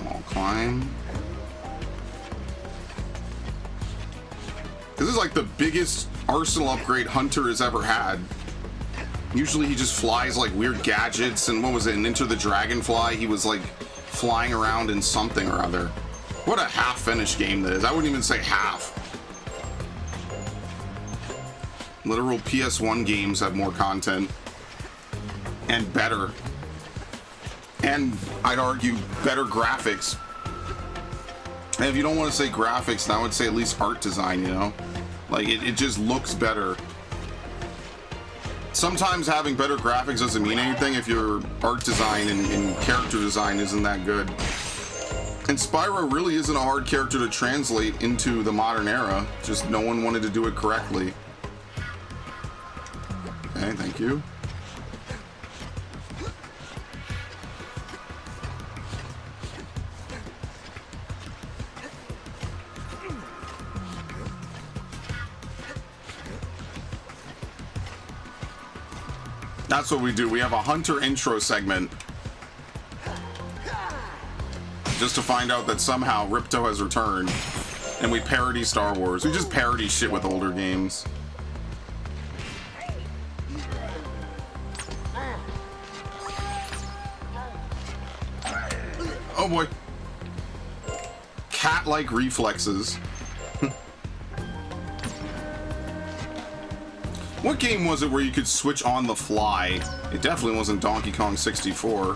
I'll climb. This is like the biggest arsenal upgrade Hunter has ever had. Usually he just flies like weird gadgets, and what was it, in Enter the Dragonfly, he was like flying around in something or other. What a half-finished game that is. I wouldn't even say half. Literal PS1 games have more content. And better. And I'd argue better graphics. And if you don't want to say graphics, then I would say at least art design, you know? Like, it just looks better. Sometimes having better graphics doesn't mean anything if your art design and character design isn't that good. And Spyro really isn't a hard character to translate into the modern era. Just no one wanted to do it correctly. Okay, thank you. That's what we do. We have a Hunter intro segment. Just to find out that somehow Ripto has returned. And we parody Star Wars. We just parody shit with older games. Oh boy. Cat-like reflexes. What game was it where you could switch on the fly? It definitely wasn't Donkey Kong 64.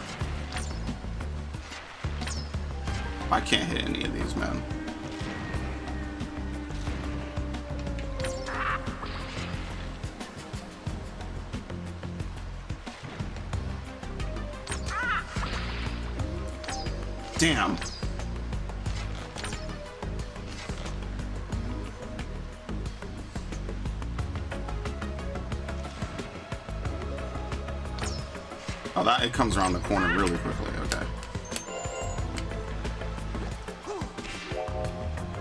I can't hit any of these, man. Damn. Oh, that it comes around the corner really quickly. Okay.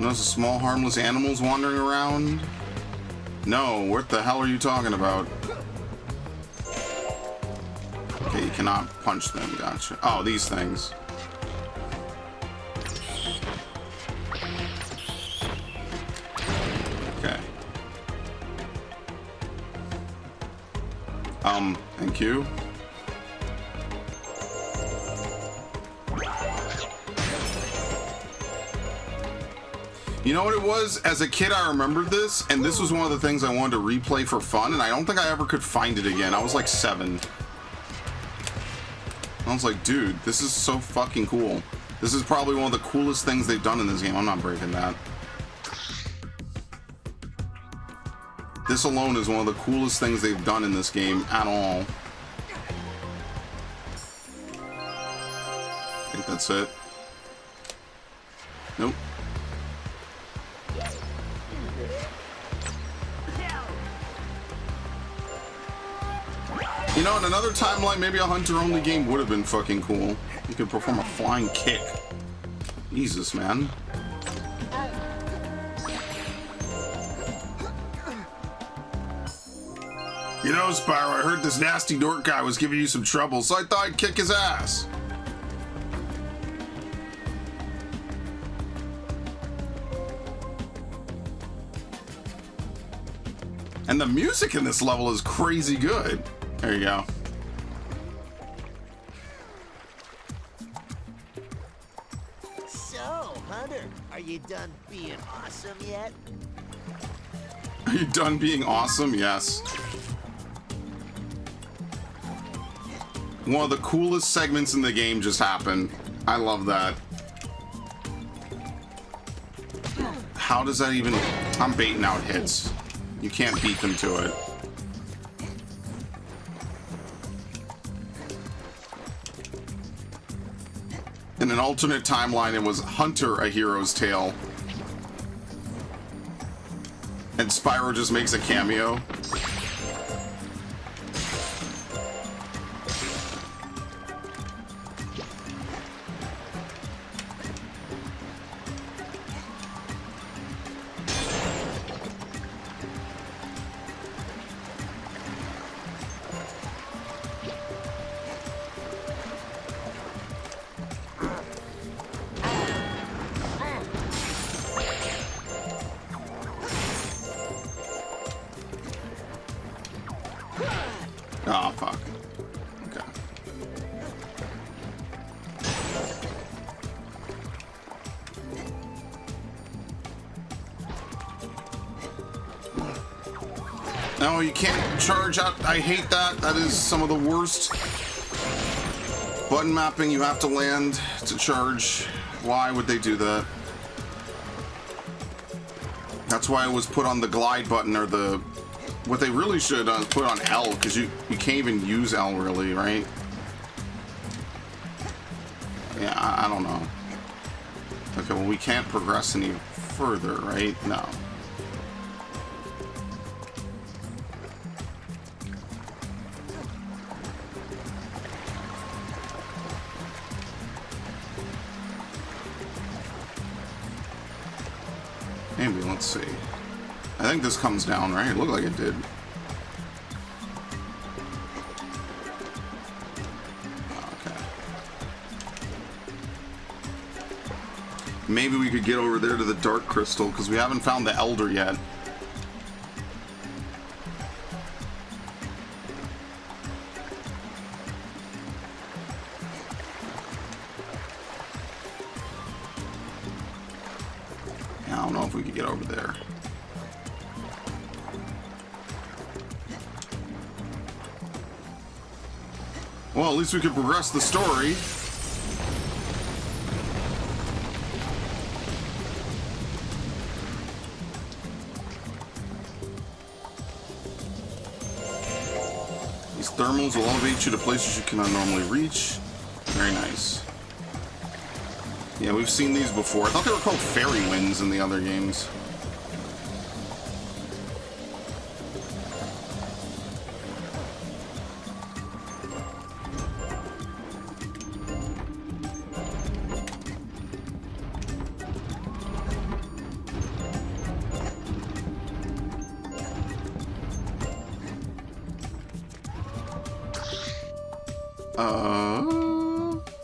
Notice the small, harmless animals wandering around? No, what the hell are you talking about? Okay, you cannot punch them. Gotcha. Oh, these things. Okay. Thank you. You know what it was? As a kid, I remembered this, and this was one of the things I wanted to replay for fun, and I don't think I ever could find it again. I was like 7. I was like, dude, this is so fucking cool. This is probably one of the coolest things they've done in this game. I'm not breaking that. This alone is one of the coolest things they've done in this game at all. I think that's it. Nope. You know, in another timeline, maybe a hunter-only game would have been fucking cool. You could perform a flying kick. Jesus, man. You know, Spyro, I heard this nasty dork guy was giving you some trouble, so I thought I'd kick his ass. And the music in this level is crazy good. There you go. So, Hunter, are you done being awesome yet? Are you done being awesome? Yes. One of the coolest segments in the game just happened. I love that. How does that even... I'm baiting out hits. You can't beat them to it. In an alternate timeline, it was Hunter, A Hero's Tale. And Spyro just makes a cameo. Oh, fuck. Okay. No, you can't charge out. I hate that. That is some of the worst button mapping. You have to land to charge. Why would they do that? That's why it was put on the glide button, or the... What they really should put on L, because you can't even use L really, right? Yeah, I don't know. Okay, well, we can't progress any further, right? No. Maybe, let's see. I think this comes down, right? It looked like it did. Okay. Maybe we could get over there to the Dark Crystal, because we haven't found the Elder yet. I don't know if we could get over there. Well, at least we could progress the story. These thermals will elevate you to places you cannot normally reach. Very nice. Yeah, we've seen these before. I thought they were called fairy winds in the other games.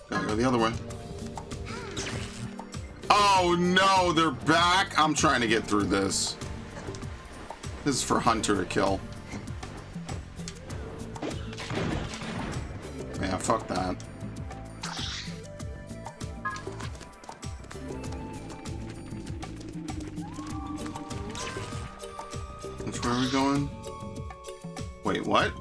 Gotta go the other way. Oh no, they're back. I'm trying to get through this. This is for Hunter to kill. Yeah, fuck that. Which way are we going? Wait, what?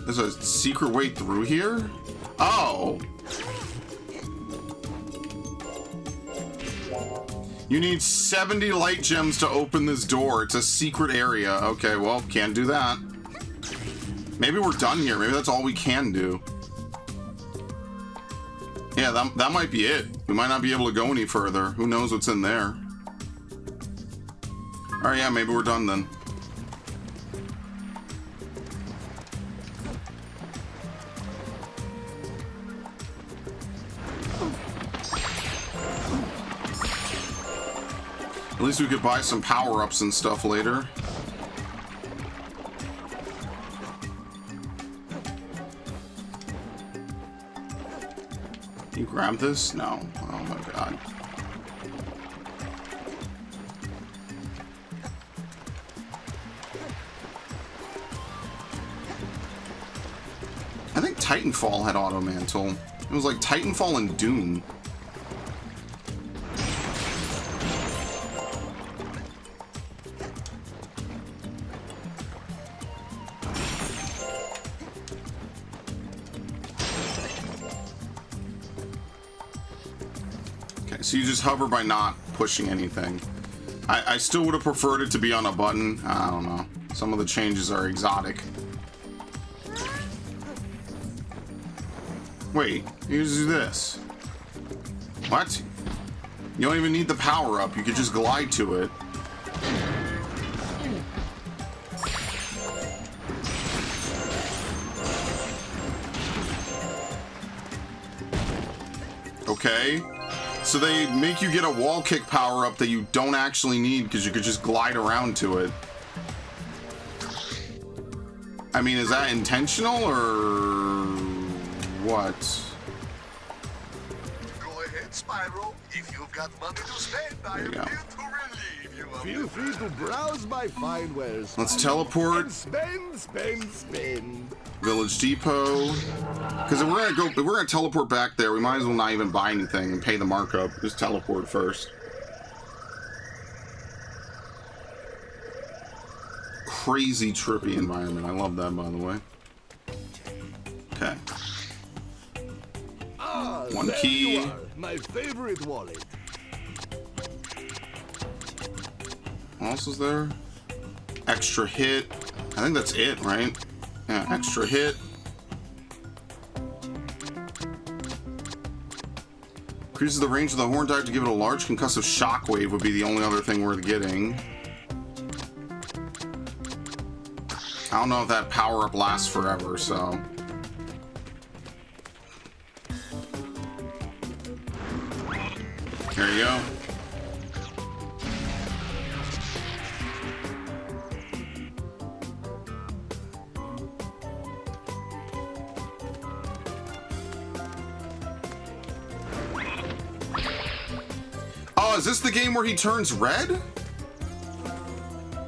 There's a secret way through here? Oh! You need 70 light gems to open this door. It's a secret area. Okay, well, can't do that. Maybe we're done here. Maybe that's all we can do. Yeah, that might be it. We might not be able to go any further. Who knows what's in there? Alright, yeah, maybe we're done then. At least we could buy some power-ups and stuff later. You grab this? No. Oh my god. I think Titanfall had auto mantle. It was like Titanfall and Doom. So you just hover by not pushing anything. I still would have preferred it to be on a button. I don't know. Some of the changes are exotic. Wait, you just do this. What? You don't even need the power up. You could just glide to it. Okay. So they make you get a wall kick power up that you don't actually need because you could just glide around to it. I mean, is that intentional or what? Go ahead, Spyro. If you've got money to spend, I am There you here go. to relieve you of Feel free to browse my fine wares. Let's teleport. And spend. Village Depot. Because if we're gonna teleport back there, we might as well not even buy anything and pay the markup. Just teleport first. Crazy trippy environment. I love that, by the way. Okay. One There key. you are, my favorite wallet. What else is there? Extra hit. I think that's it, right? Yeah, extra hit. Increases the range of the horn type to give it a large concussive shockwave would be the only other thing worth getting. I don't know if that power up lasts forever, so. There you go. Oh, is this the game where he turns red?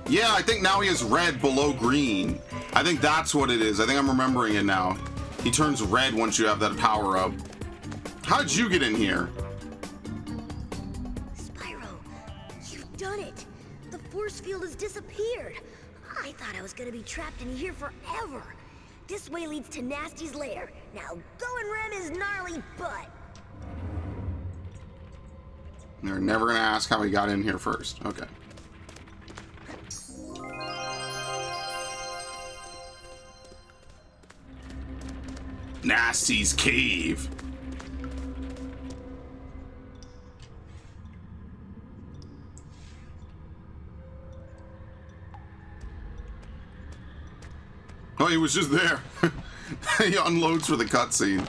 Yeah, I think now he is red below green. I think that's what it is. I think I'm remembering it now. He turns red once you have that power up. How'd you get in here? Spyro, you've done it. The force field has disappeared. I thought I was gonna be trapped in here forever. This way leads to Nasty's lair. Now go and ram his gnarly butt. They're never gonna ask how he got in here first. Okay. Nasty's cave. Oh, he was just there. He unloads for the cutscene.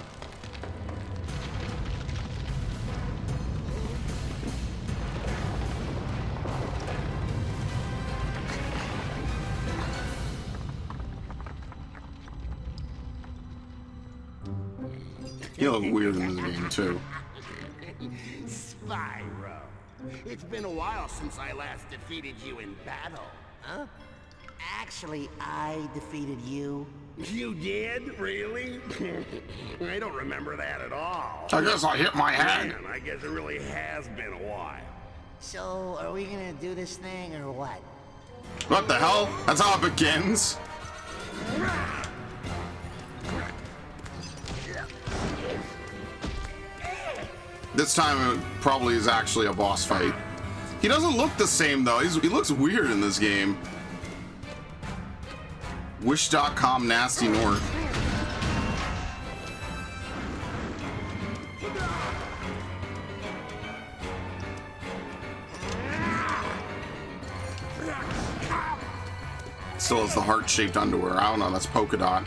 You look weird in this game, too. Spyro, it's been a while since I last defeated you in battle, huh? Actually, I defeated you. You did? Really? I don't remember that at all. I guess I hit my head. Man, I guess it really has been a while. So, are we gonna do this thing or what? What the hell? That's how it begins? This time it probably is actually a boss fight. He doesn't look the same though. He looks weird in this game. Wish.com Nasty North. Still has the heart-shaped underwear. I don't know, that's polka dot.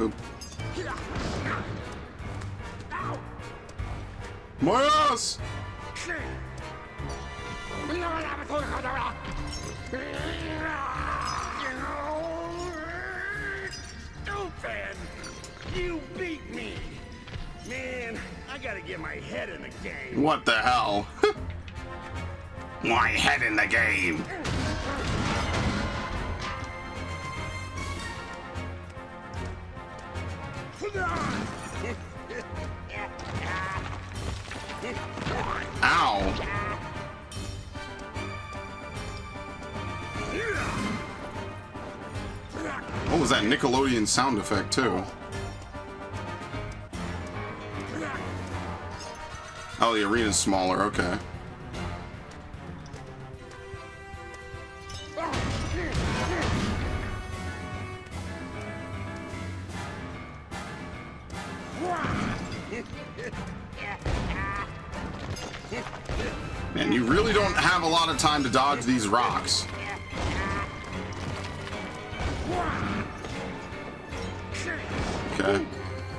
Oop. My ass! Stupid! You beat me! Man, I gotta get my head in the game. What the hell? My head in the game. Ow. What was that Nickelodeon sound effect too? Oh, the arena's smaller, okay. Man, you really don't have a lot of time to dodge these rocks. Okay.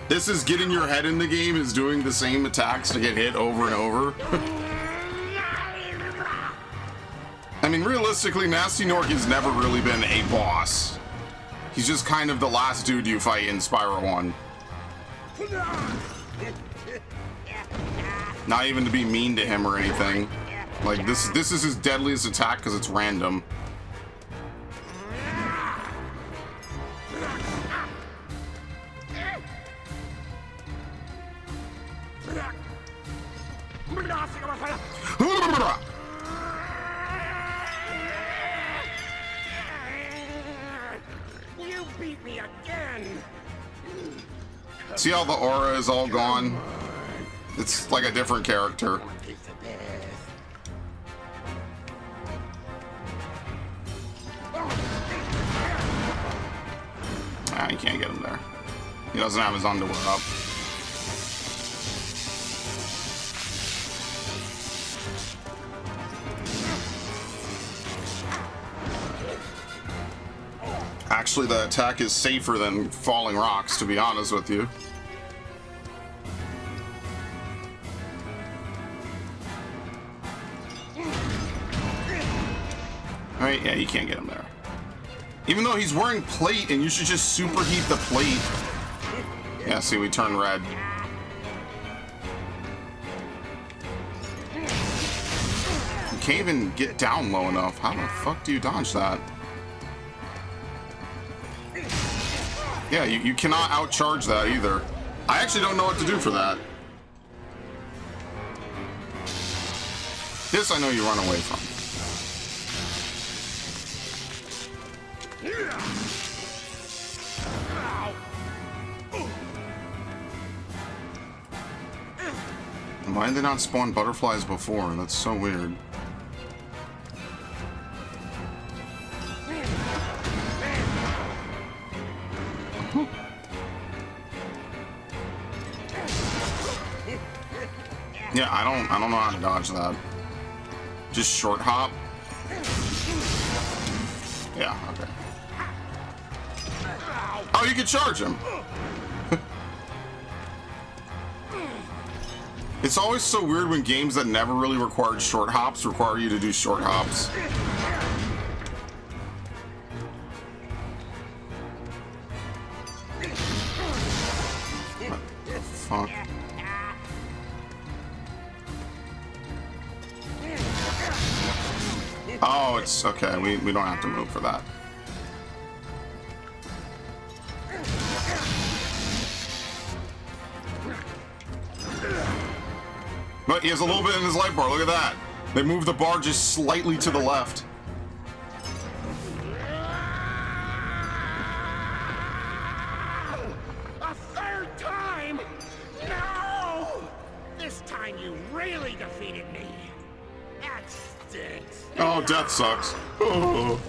This is getting your head in the game, is doing the same attacks to get hit over and over. I mean, realistically, Nasty Nork has never really been a boss. He's just kind of the last dude you fight in Spyro 1. Not even to be mean to him or anything. Like, this is his deadliest attack because it's random. You beat me again. See how the aura is all gone? It's like a different character. Ah, you can't get him there. He doesn't have his underwear up. Actually, the attack is safer than falling rocks, to be honest with you. Alright, yeah, you can't get him there. Even though he's wearing plate and you should just superheat the plate. Yeah, see, we turn red. You can't even get down low enough. How the fuck do you dodge that? Yeah, you cannot outcharge that either. I actually don't know what to do for that. This I know you run away from. Why did they not spawn butterflies before? That's so weird. Yeah, I don't know how to dodge that. Just short hop. Yeah, okay. Oh, you can charge him. It's always so weird when games that never really required short hops require you to do short hops. What the fuck? Oh, it's okay. We don't have to move for that. But he has a little bit in his life bar. Look at that. They moved the bar just slightly to the left. A third time? No! This time you really defeated me. That stinks. Oh, death sucks. Oh.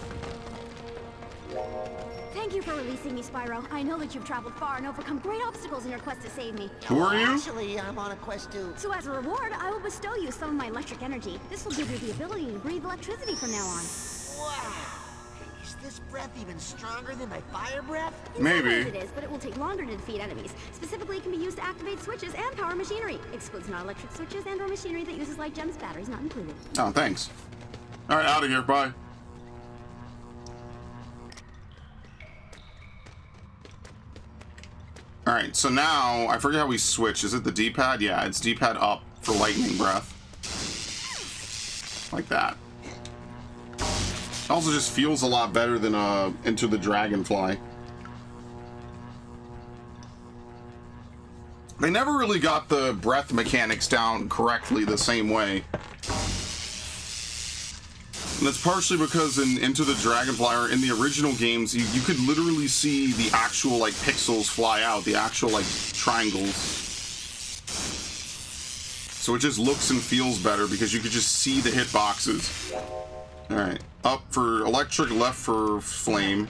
Thank you for releasing me, Spyro. I know that you've traveled far and overcome great obstacles in your quest to save me. Who are you? Actually, I'm on a quest to... So as a reward, I will bestow you some of my electric energy. This will give you the ability to breathe electricity from now on. Wow. Is this breath even stronger than my fire breath? In some ways Maybe. it is, but it will take longer to defeat enemies. Specifically, it can be used to activate switches and power machinery. Excludes non-electric switches and/or machinery that uses light gems, batteries not included. Oh, thanks. All right, out of here. Bye. All right, so now I forget how we switch. Is it the D-pad? Yeah, it's D-pad up for lightning breath. Like that. It also just feels a lot better than Into the Dragonfly. They never really got the breath mechanics down correctly the same way. And that's partially because in Into the Dragonfly, or in the original games, you could literally see the actual, like, pixels fly out, the actual, like, triangles. So it just looks and feels better because you could just see the hitboxes. Alright. Up for electric, left for flame.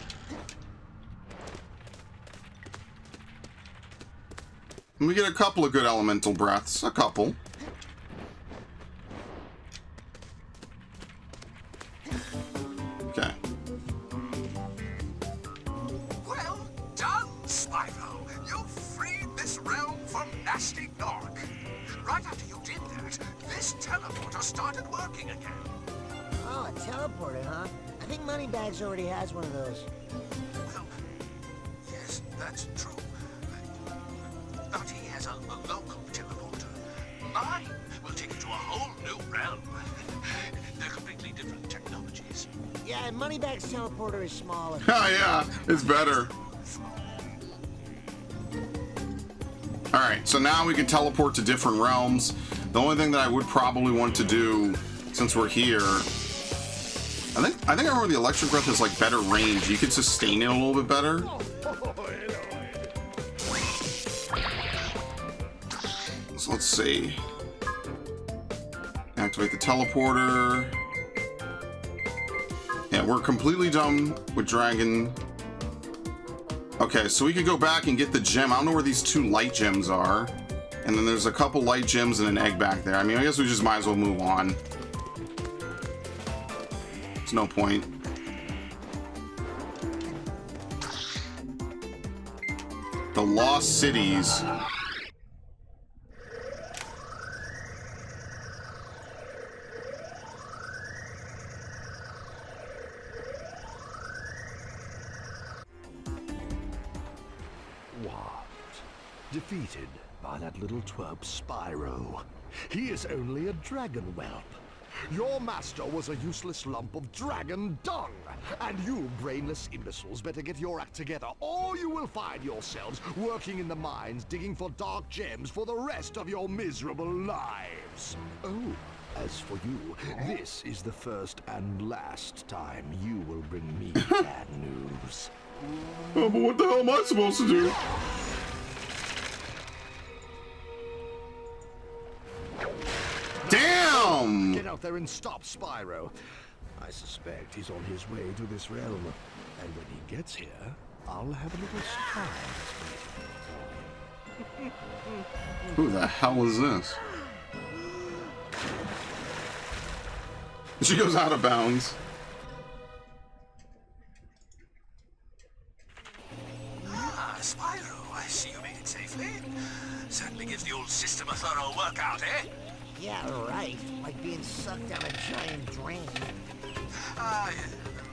And we get a couple of good elemental breaths. A couple. Okay. Well done, Spyro. You freed this realm from nasty Nork. Right after you did that, this teleporter started working again. Oh, a teleporter, huh? I think Moneybags already has one of those. Well, yes, that's true. But he has a local teleporter. Mine will take you to a whole new realm. They're completely different technologies. Yeah, and Moneybags' teleporter is smaller. Oh yeah, it's better. Alright, so now we can teleport to different realms. The only thing that I would probably want to do, since we're here, I think I remember the electric breath has like better range. You could sustain it a little bit better. So let's see. Activate the teleporter. Yeah, we're completely done with Dragon. Okay, so we could go back and get the gem. I don't know where these 2 light gems are. And then there's a couple light gems and an egg back there. I mean, I guess we just might as well move on. There's no point. The Lost Cities. What? Defeated by that little twerp Spyro. He is only a dragon whelp. Your master was a useless lump of dragon dung. And you brainless imbeciles better get your act together, or you will find yourselves working in the mines digging for dark gems for the rest of your miserable lives. Oh, as for you, this is the first and last time you will bring me bad news. Oh, but what the hell am I supposed to do? Damn! Get out there and stop Spyro. I suspect he's on his way to this realm. And when he gets here, I'll have a little surprise. Who the hell is this? She goes out of bounds. Ah, Spyro, I see you made it safely. Certainly gives the old system a thorough workout, eh? Yeah, right. Like being sucked down a giant drain.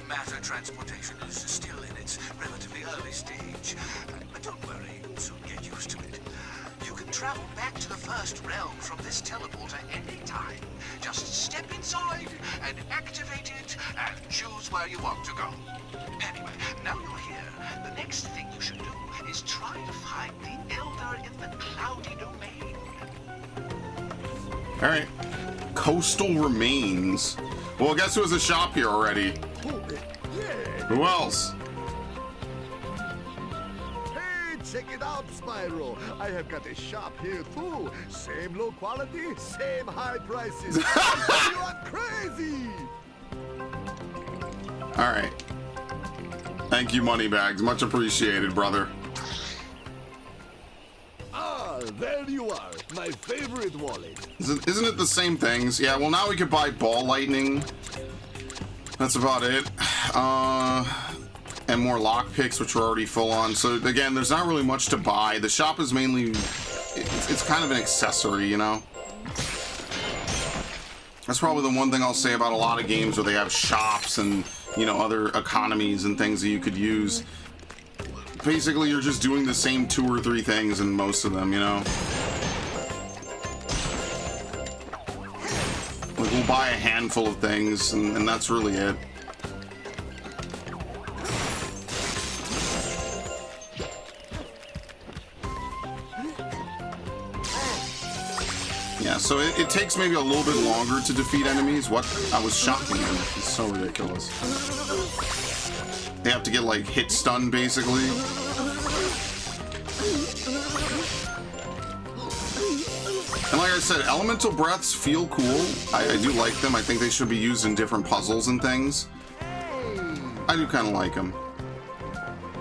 Matter transportation is still in its relatively early stage. But don't worry, you'll soon get used to it. You can travel back to the first realm from this teleporter anytime. Just step inside and activate it and choose where you want to go. Anyway, now you're here, the next thing you should do is try to find the Elder in the Cloudy Domain. Alright. Coastal Remains. Well, guess who has a shop here already? Who else? Hey, check it out, Spyro. I have got a shop here too. Same low quality, same high prices. You are crazy. Alright. Thank you, Moneybags. Much appreciated, brother. Ah, there you are. My favorite wallet. Isn't it the same things? Yeah, well, now we can buy Ball Lightning. That's about it. And more lockpicks, which we're already full on. So, again, there's not really much to buy. The shop is mainly... It's kind of an accessory, you know? That's probably the one thing I'll say about a lot of games where they have shops and, you know, other economies and things that you could use. Basically, you're just doing the same 2 or 3 things in most of them, you know? Like, we'll buy a handful of things, and that's really it. Yeah, so it takes maybe a little bit longer to defeat enemies. What? I was shocking them. It's so ridiculous. They have to get, like, hit stun, basically. And like I said, elemental breaths feel cool. I do like them. I think they should be used in different puzzles and things. I do kind of like them.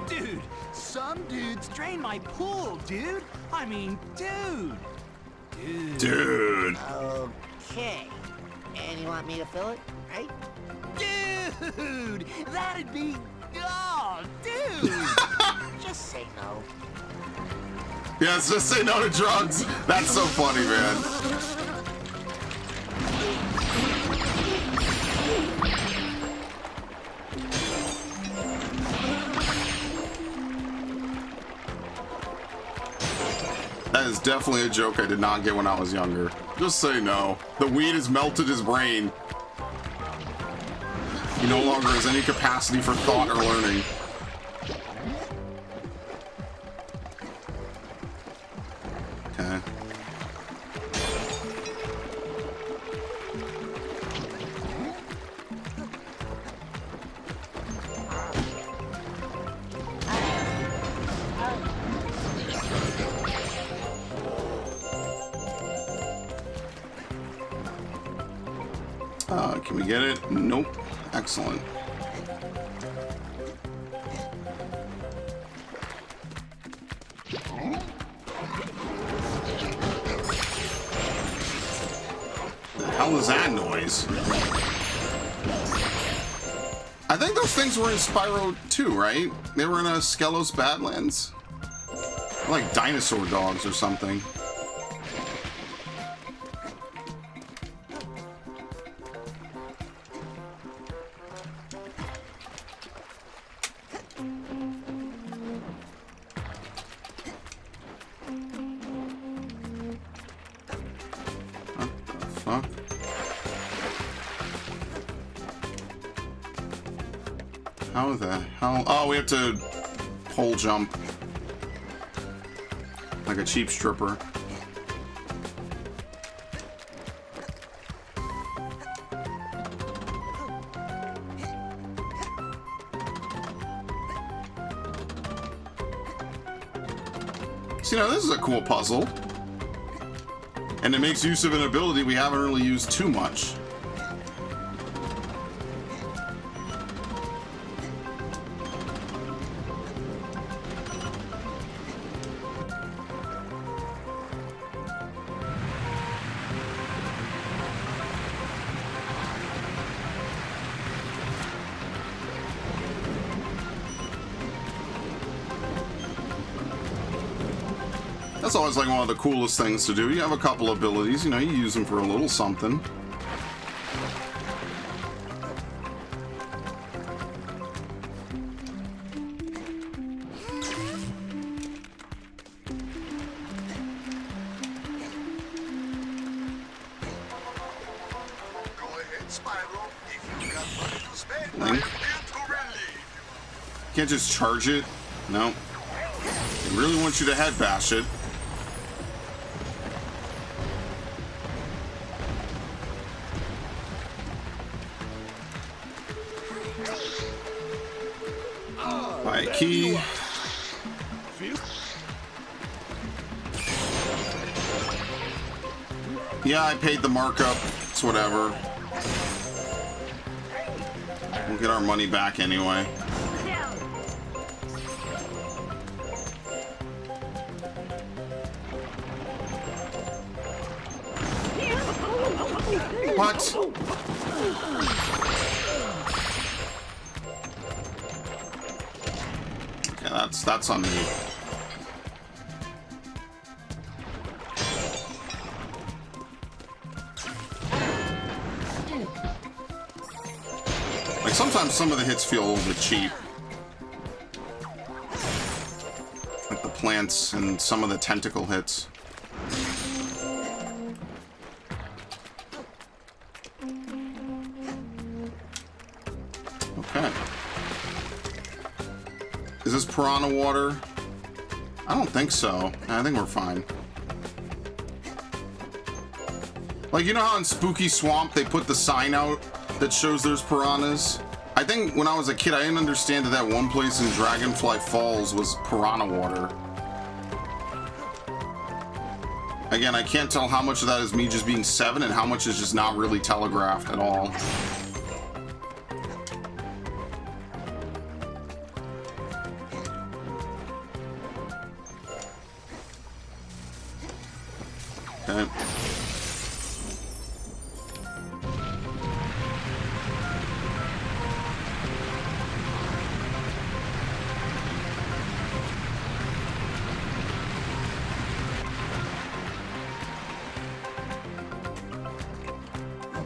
Dude, some dudes drain my pool, dude. I mean, dude. Dude. Okay. And you want me to fill it, right? Dude, that'd be... Oh, dude. Just say no. Yes, just say no to drugs. That's so funny, man. That is definitely a joke I did not get when I was younger. Just say no. The weed has melted his brain. He no longer has any capacity for thought or learning. Okay. Can we get it? Nope. Excellent. The hell is that noise? I think those things were in Spyro 2, right? They were in a Skelos Badlands? Like dinosaur dogs or something. How the hell? Oh, we have to pole jump. Like a cheap stripper. See, now this is a cool puzzle. And it makes use of an ability we haven't really used too much. That's always like one of the coolest things to do. You have a couple abilities, you know, you use them for a little something. Go ahead, Spyro. If you got money to spend, Link. I am here to relieve you. Can't just charge it. No. They really want you to head bash it. Buy a key. Yeah, I paid the markup. It's whatever. We'll get our money back anyway. What? Okay, that's on me. Like sometimes some of the hits feel a little bit cheap. Like the plants and some of the tentacle hits. Okay. Is this piranha water? I don't think so. I think we're fine. Like, you know how in Spooky Swamp they put the sign out that shows there's piranhas? I think when I was a kid I didn't understand that one place in Dragonfly Falls was piranha water. I Again, I can't tell how much of that is me just being 7 and how much is just not really telegraphed at all. Okay.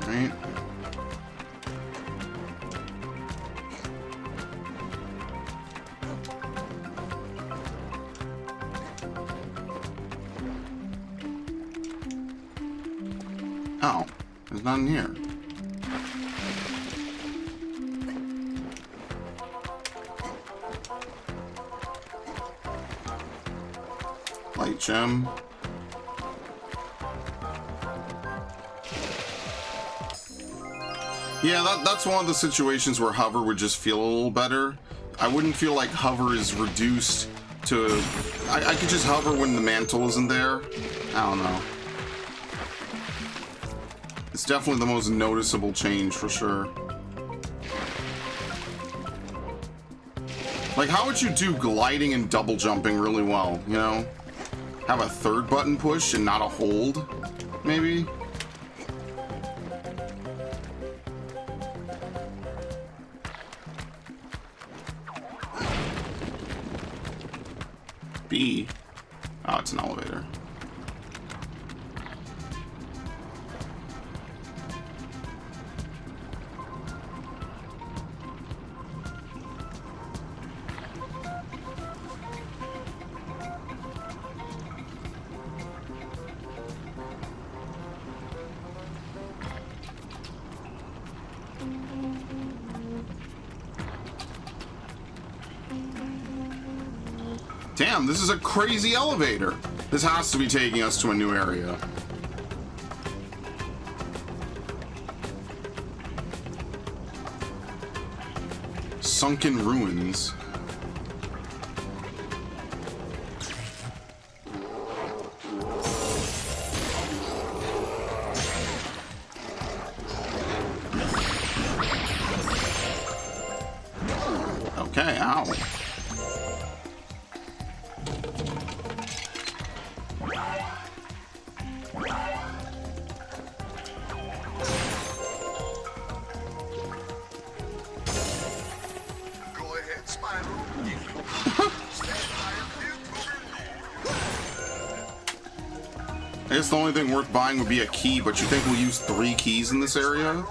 Right. Oh, there's none here. Light gem. Yeah, that's one of the situations where hover would just feel a little better. I wouldn't feel like hover is reduced to... I could just hover when the mantle isn't there. I don't know. It's definitely the most noticeable change for sure. Like, how would you do gliding and double jumping really well, you know? Have a third button push and not a hold, maybe? B. Oh, it's an elevator. Damn, this is a crazy elevator. This has to be taking us to a new area. Sunken ruins. Okay, ow. I guess the only thing worth buying would be a key, but you think we'll use 3 keys in this area?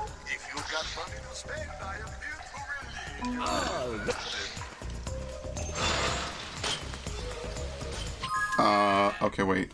Okay, wait.